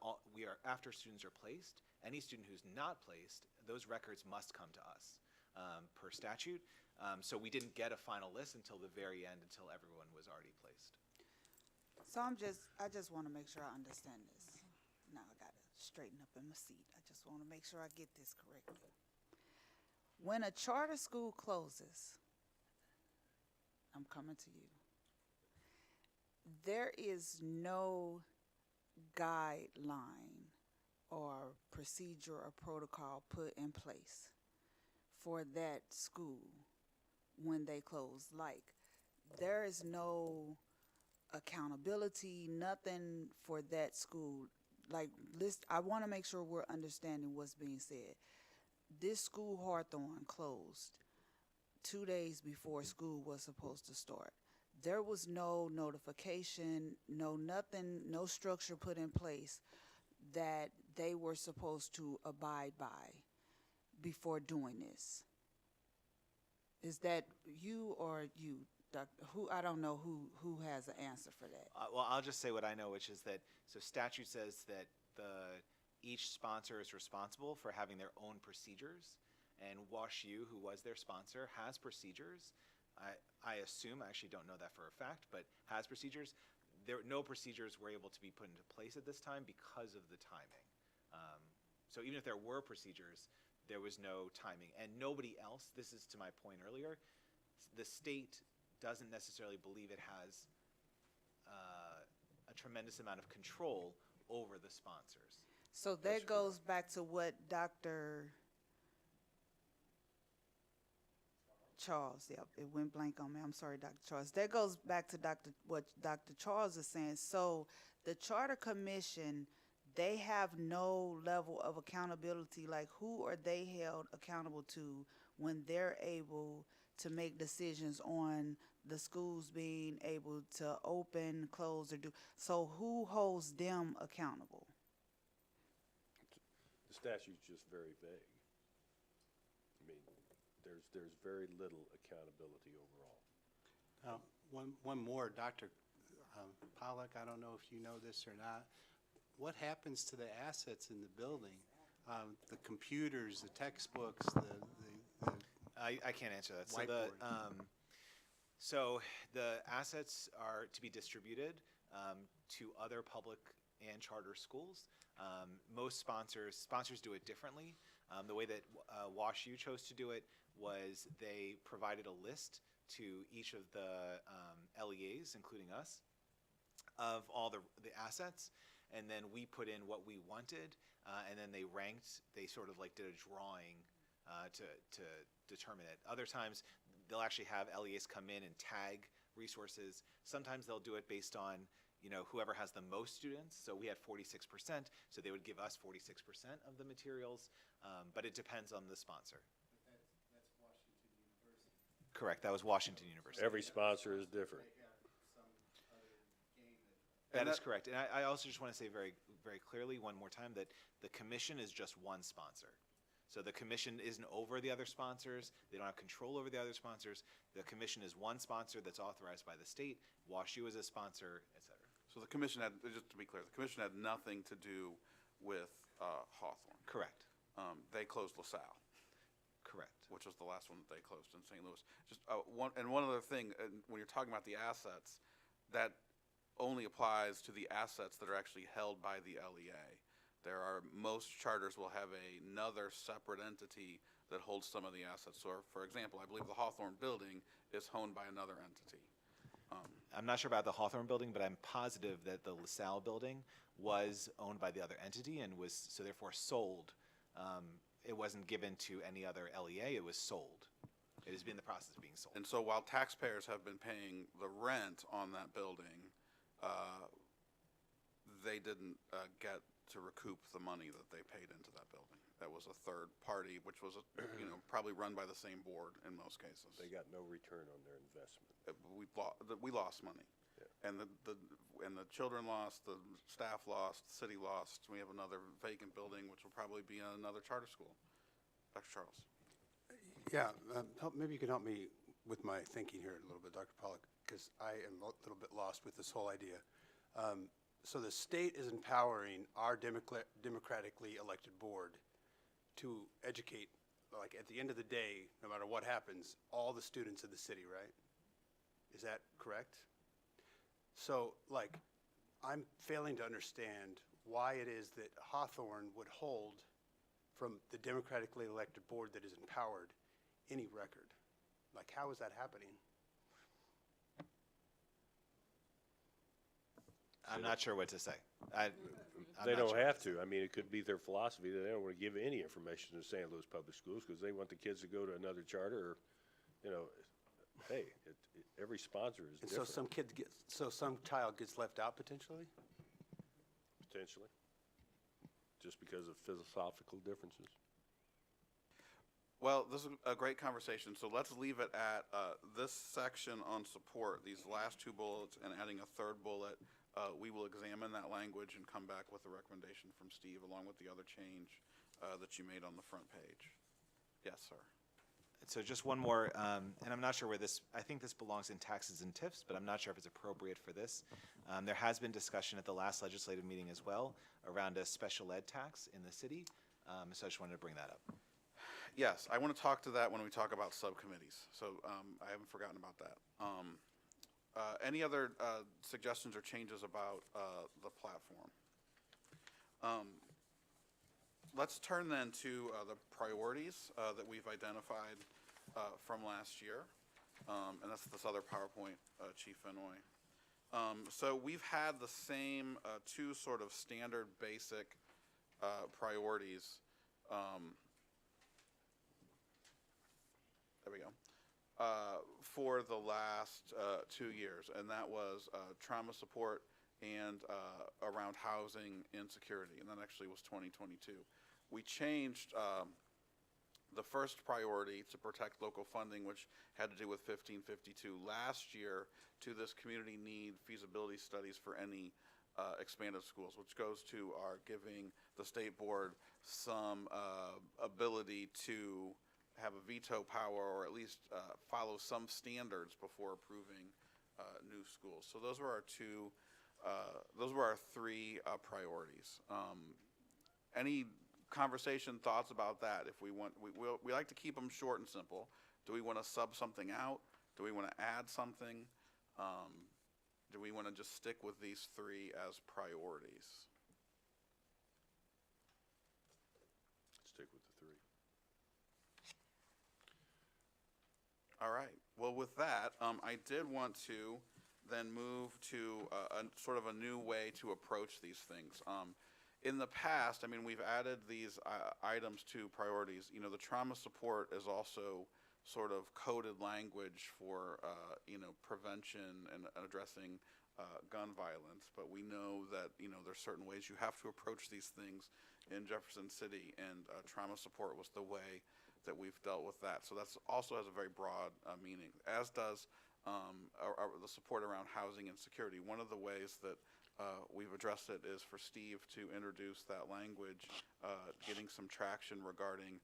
students are placed, any student who's not placed, those records must come to us per statute. So we didn't get a final list until the very end, until everyone was already placed. So I just want to make sure I understand this. Now I got to straighten up in my seat. I just want to make sure I get this correctly. When a charter school closes, I'm coming to you. There is no guideline or procedure or protocol put in place for that school when they close. Like, there is no accountability, nothing for that school. Like, I want to make sure we're understanding what's being said. This school, Hawthorne, closed 2 days before school was supposed to start. There was no notification, no nothing, no structure put in place that they were supposed to abide by before doing this. Is that you or you, Doctor? I don't know who has an answer for that. Well, I'll just say what I know, which is that, so statute says that each sponsor is responsible for having their own procedures, and WashU, who was their sponsor, has procedures. I assume, I actually don't know that for a fact, but has procedures. No procedures were able to be put into place at this time because of the timing. So even if there were procedures, there was no timing. And nobody else, this is to my point earlier, the state doesn't necessarily believe it has a tremendous amount of control over the sponsors. So that goes back to what Dr. Charles, yeah, it went blank on me. I'm sorry, Dr. Charles. That goes back to what Dr. Charles is saying. So the Charter Commission, they have no level of accountability. Like, who are they held accountable to when they're able to make decisions on the schools being able to open, close, or do? So who holds them accountable? The statute's just very vague. I mean, there's very little accountability overall. One more, Dr. Pollack, I don't know if you know this or not. What happens to the assets in the building? The computers, the textbooks, I can't answer that. Whiteboard. So the assets are to be distributed to other public and charter schools. Most sponsors do it differently. The way that WashU chose to do it was they provided a list to each of the LEAs, including us, of all the assets, and then we put in what we wanted, and then they sort of like did a drawing to determine it. Other times, they'll actually have LEAs come in and tag resources. Sometimes they'll do it based on, whoever has the most students. So we had 46%, so they would give us 46% of the materials, but it depends on the sponsor. But that's Washington University. Correct, that was Washington University. Every sponsor is different. That is correct. And I also just want to say very, very clearly one more time that the commission is just one sponsor. So the commission isn't over the other sponsors. They don't have control over the other sponsors. The commission is one sponsor that's authorized by the state. WashU is a sponsor, et cetera. So the commission had, just to be clear, the commission had nothing to do with Hawthorne. Correct. They closed LaSalle. Correct. Which was the last one that they closed in St. Louis. Just one other thing, when you're talking about the assets, that only applies to the assets that are actually held by the LEA. Most charters will have another separate entity that holds some of the assets. So, for example, I believe the Hawthorne building is owned by another entity. I'm not sure about the Hawthorne building, but I'm positive that the LaSalle building was owned by the other entity and was, so therefore, sold. It wasn't given to any other LEA, it was sold. It has been in the process of being sold. And so while taxpayers have been paying the rent on that building, they didn't get to recoup the money that they paid into that building. That was a third party, which was probably run by the same board in most cases. They got no return on their investment. We lost money, and the children lost, the staff lost, the city lost. We have another vacant building, which will probably be another charter school. Dr. Charles. Yeah, maybe you can help me with my thinking here a little bit, Dr. Pollack, because I am a little bit lost with this whole idea. So the state is empowering our democratically elected board to educate, like at the end of the day, no matter what happens, all the students of the city, right? Is that correct? So, like, I'm failing to understand why it is that Hawthorne would hold from the democratically elected board that is empowered any record. Like, how is that happening? I'm not sure what to say. I'm They not don't sure. have to. I mean, it could be their philosophy that they don't want to give any information to St. Louis Public Schools because they want the kids to go to another charter or, you know, hey, every sponsor is And different. so some child gets left out potentially? Potentially. Just because of philosophical differences. Well, this is a great conversation, so let's leave it at this section on support, these last two bullets, and adding a third bullet. We will examine that language and come back with a recommendation from Steve, along with the other change that you made on the front page. Yes, sir. So just one more, and I'm not sure where this, I think this belongs in taxes and TIFs, but I'm not sure if it's appropriate for this. There has been discussion at the last legislative meeting as well around a special ed tax in the city, so I just wanted to bring that up. Yes, I want to talk to that when we talk about subcommittees, so I haven't forgotten about that. Any other suggestions or changes about the platform? Let's turn then to the priorities that we've identified from last year, and that's this other PowerPoint, Chief Fennoy. So we've had the same two sort of standard basic priorities. There we go. For the last 2 years, and that was trauma support and around housing insecurity, and that actually was 2022. We changed the first priority to protect local funding, which had to do with 1552 last year, to this community need feasibility studies for any expanded schools, which goes to our giving the state board some ability to have a veto power, or at least follow some standards before approving new schools. So those were our three priorities. Any conversation, thoughts about that? If we want, we like to keep them short and simple. Do we want to sub something out? Do we want to add something? Do we want to just stick with these three as priorities? Stick with the three. All right. Well, with that, I did want to then move to sort of a new way to approach these things. In the past, I mean, we've added these items to priorities. You know, the trauma support is also sort of coded language for, prevention and addressing gun violence. But we know that, there's certain ways you have to approach these things in Jefferson City, and trauma support was the way that we've dealt with that. So that's also has a very broad meaning, as does the support around housing and security. One of the ways that we've addressed it is for Steve to introduce that language, getting some traction regarding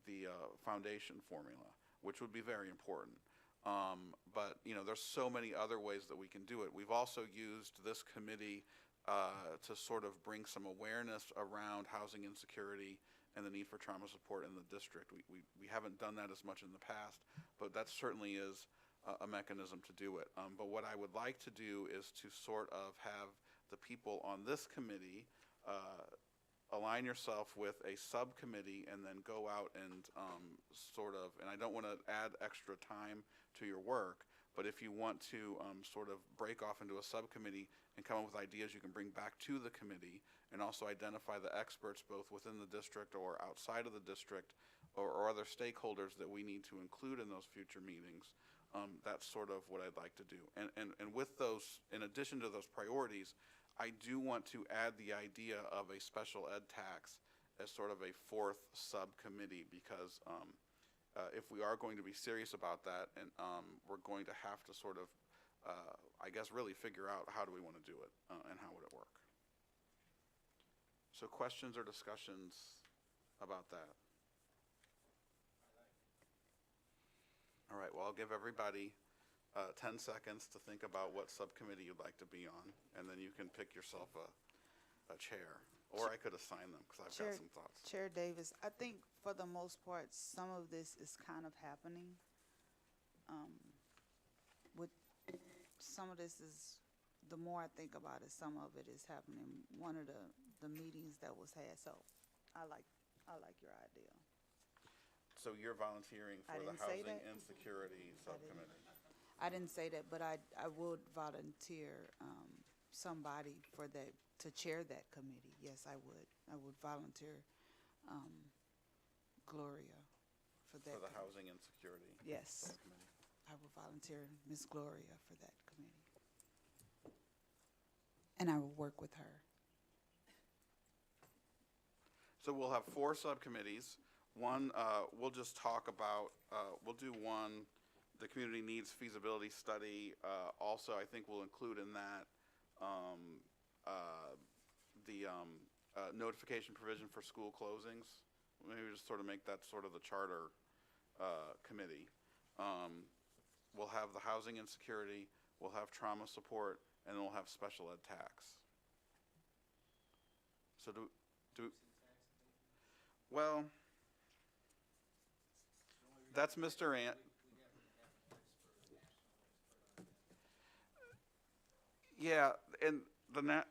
the foundation formula, which would be very important. But, there's so many other ways that we can do it. We've also used this committee to sort of bring some awareness around housing insecurity and the need for trauma support in the district. We haven't done that as much in the past, but that certainly is a mechanism to do it. But what I would like to do is to sort of have the people on this committee align yourself with a subcommittee and then go out and and I don't want to add extra time to your work, but if you want to sort of break off into a subcommittee and come up with ideas you can bring back to the committee, and also identify the experts both within the district or outside of the district, or other stakeholders that we need to include in those future meetings. That's sort of what I'd like to do. And with those, in addition to those priorities, I do want to add the idea of a special ed tax as sort of a fourth subcommittee, because if we are going to be serious about that, and we're going to have to sort of, I guess, really figure out how do we want to do it, and how would it work. So questions or discussions about that? All right, well, I'll give everybody 10 seconds to think about what subcommittee you'd like to be on, and then you can pick yourself a chair, or I could assign them, because I've got some thoughts. Chair Davis, I think for the most part, some of this is kind of happening. With some of this is the more I think about it, some of it is happening, one of the meetings that was had, so I like your idea. So you're volunteering I for the didn't say Housing that. Insecurity Subcommittee? I didn't say that, but I would volunteer, somebody for that, to chair that committee. Yes, I would. I would volunteer, Gloria for that. For the Housing Insecurity? Yes. Subcommittee. I will volunteer Ms. Gloria for that committee. And I will work with her. So we'll have 4 subcommittees. One, we'll just talk about, we'll do one, the community needs feasibility study. Also, I think we'll include in that the notification provision for school closings. Maybe just sort of make that sort of the charter committee. We'll have the housing insecurity, we'll have trauma support, and then we'll have special ed tax. So well, that's Mr. Ant. Yeah, and the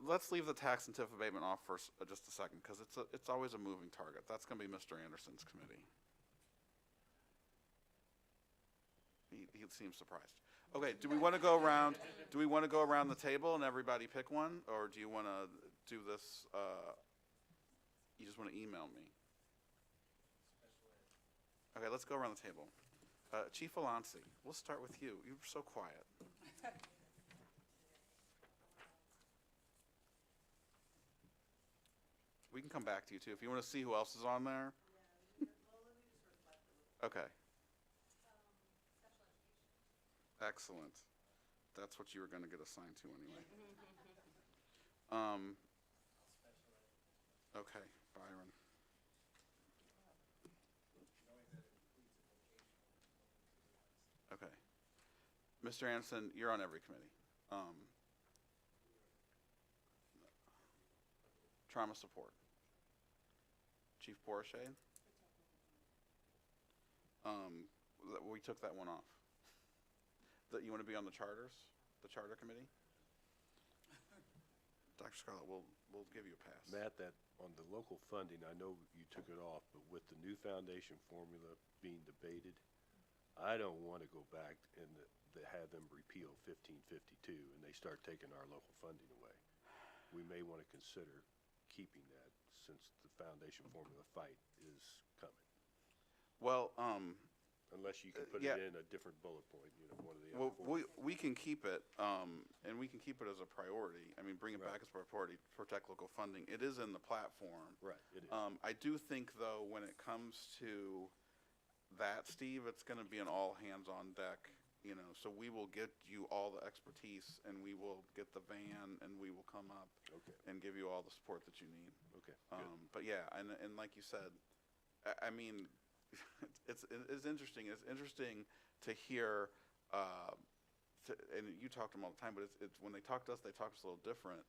let's leave the tax and TIF abatement off for just a second, because it's always a moving target. That's going to be Mr. Anderson's committee. He seems surprised. Okay, do we want to go around? Do we want to go around the table and everybody pick one, or do you want to do this? You just want to email me. Okay, let's go around the table. Chief Alanci, we'll start with you. You were so quiet. We can come back to you too if you want to see who else is on there. Okay. Excellent. That's what you were going to get assigned to anyway. Okay, Byron. Okay. Mr. Anderson, you're on every committee. Trauma support. Chief Porochet? We took that one off. That you want to be on the charters, the charter committee? Dr. Scarlett, we'll give you a pass. Matt, that on the local funding, I know you took it off, but with the new foundation formula being debated, I don't want to go back and have them repeal 1552 and they start taking our local funding away. We may want to consider keeping that since the foundation formula fight is coming. Well, unless you can put yeah. it in a different bullet point, one of the Well, other. we can keep it, and we can keep it as a priority. I mean, bring it back as a priority, protect local funding. It is in the platform. Right, it is. I do think, though, when it comes to that, Steve, it's going to be an all hands on deck. So we will get you all the expertise, and we will get the van, and we will come up and give you all the support that you need. Okay, good. But yeah, and like you said, I mean, it's interesting. It's interesting to hear, and you talk to them all the time, but it's when they talk to us a little different.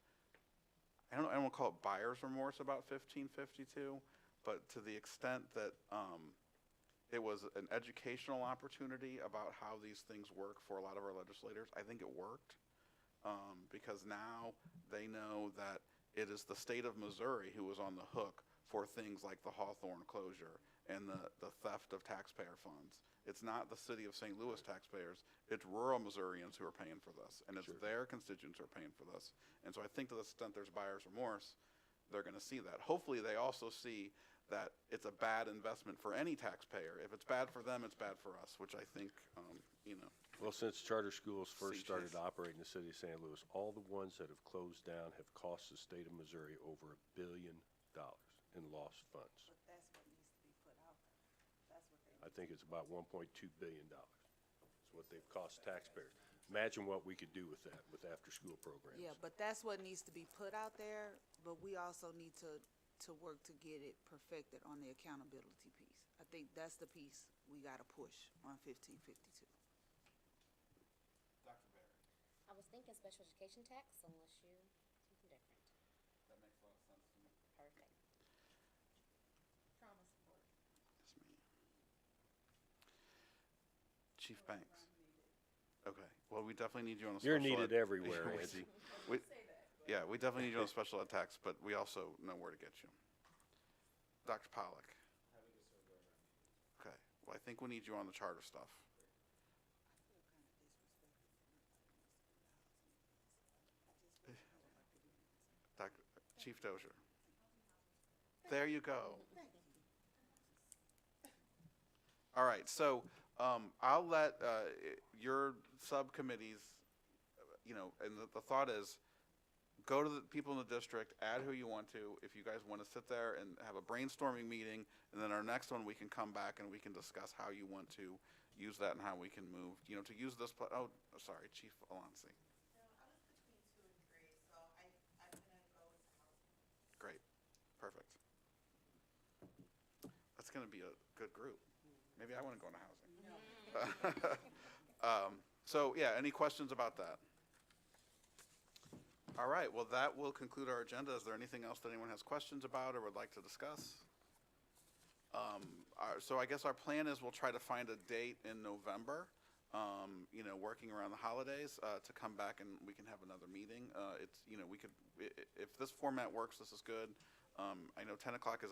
I don't want to call it buyer's remorse about 1552, but to the extent that it was an educational opportunity about how these things work for a lot of our legislators, I think it worked, because now they know that it is the state of Missouri who was on the hook for things like the Hawthorne closure and the theft of taxpayer funds. It's not the city of St. Louis taxpayers, it's rural Missourians who are paying for this, and it's their constituents who are paying for this. And so I think to the extent there's buyer's remorse, they're going to see that. Hopefully they also see that it's a bad investment for any taxpayer. If it's bad for them, it's bad for us, which I think, Well, since charter schools first See, started Chief. operating in the city of St. Louis, all the ones that have closed down have cost the state of Missouri over $1 billion in lost funds. But that's what needs to be put out there. That's what they I think it's about $1.2 billion. It's what they've cost taxpayers. Imagine what we could do with that, with after-school programs. Yeah, but that's what needs to be put out there, but we also need to work to get it perfected on the accountability piece. I think that's the piece we gotta push on 1552. Dr. Barrett. thinking special education tax unless you, something different. That makes a lot of sense to me. Perfect. Trauma support. Yes, ma'am. Chief Banks. Okay, well, we definitely need you on a special. You're needed ed- everywhere, We- Angie. Yeah, we definitely need you on a special ed tax, but we also know where to get you. Dr. Pollock. Okay, well, I think we need you on the charter stuff. Chief Dozier. There you go. All right, so I'll let your subcommittees, and the thought is, go to the people in the district, add who you want to. If you guys want to sit there and have a brainstorming meeting, and then our next one, we can come back and we can discuss how you want to use that and how we can move, to use this, sorry, Chief Alonsi. Great, perfect. That's going to be a good group. Maybe I want to go into housing. So yeah, any questions about that? All right, well, that will conclude our agenda. Is there anything else that anyone has questions about or would like to discuss? So I guess our plan is we'll try to find a date in November, working around the holidays, to come back and we can have another meeting. We could, if this format works, this is good. I know 10 o'clock is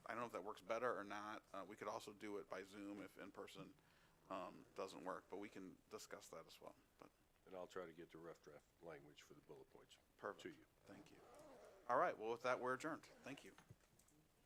I don't know if that works better or not. We could also do it by Zoom if in person doesn't work, but we can discuss that as well. But And I'll try to get the rough draft language for the bullet points perfect. to you. Thank you. All right, well, with that, we're adjourned. Thank you.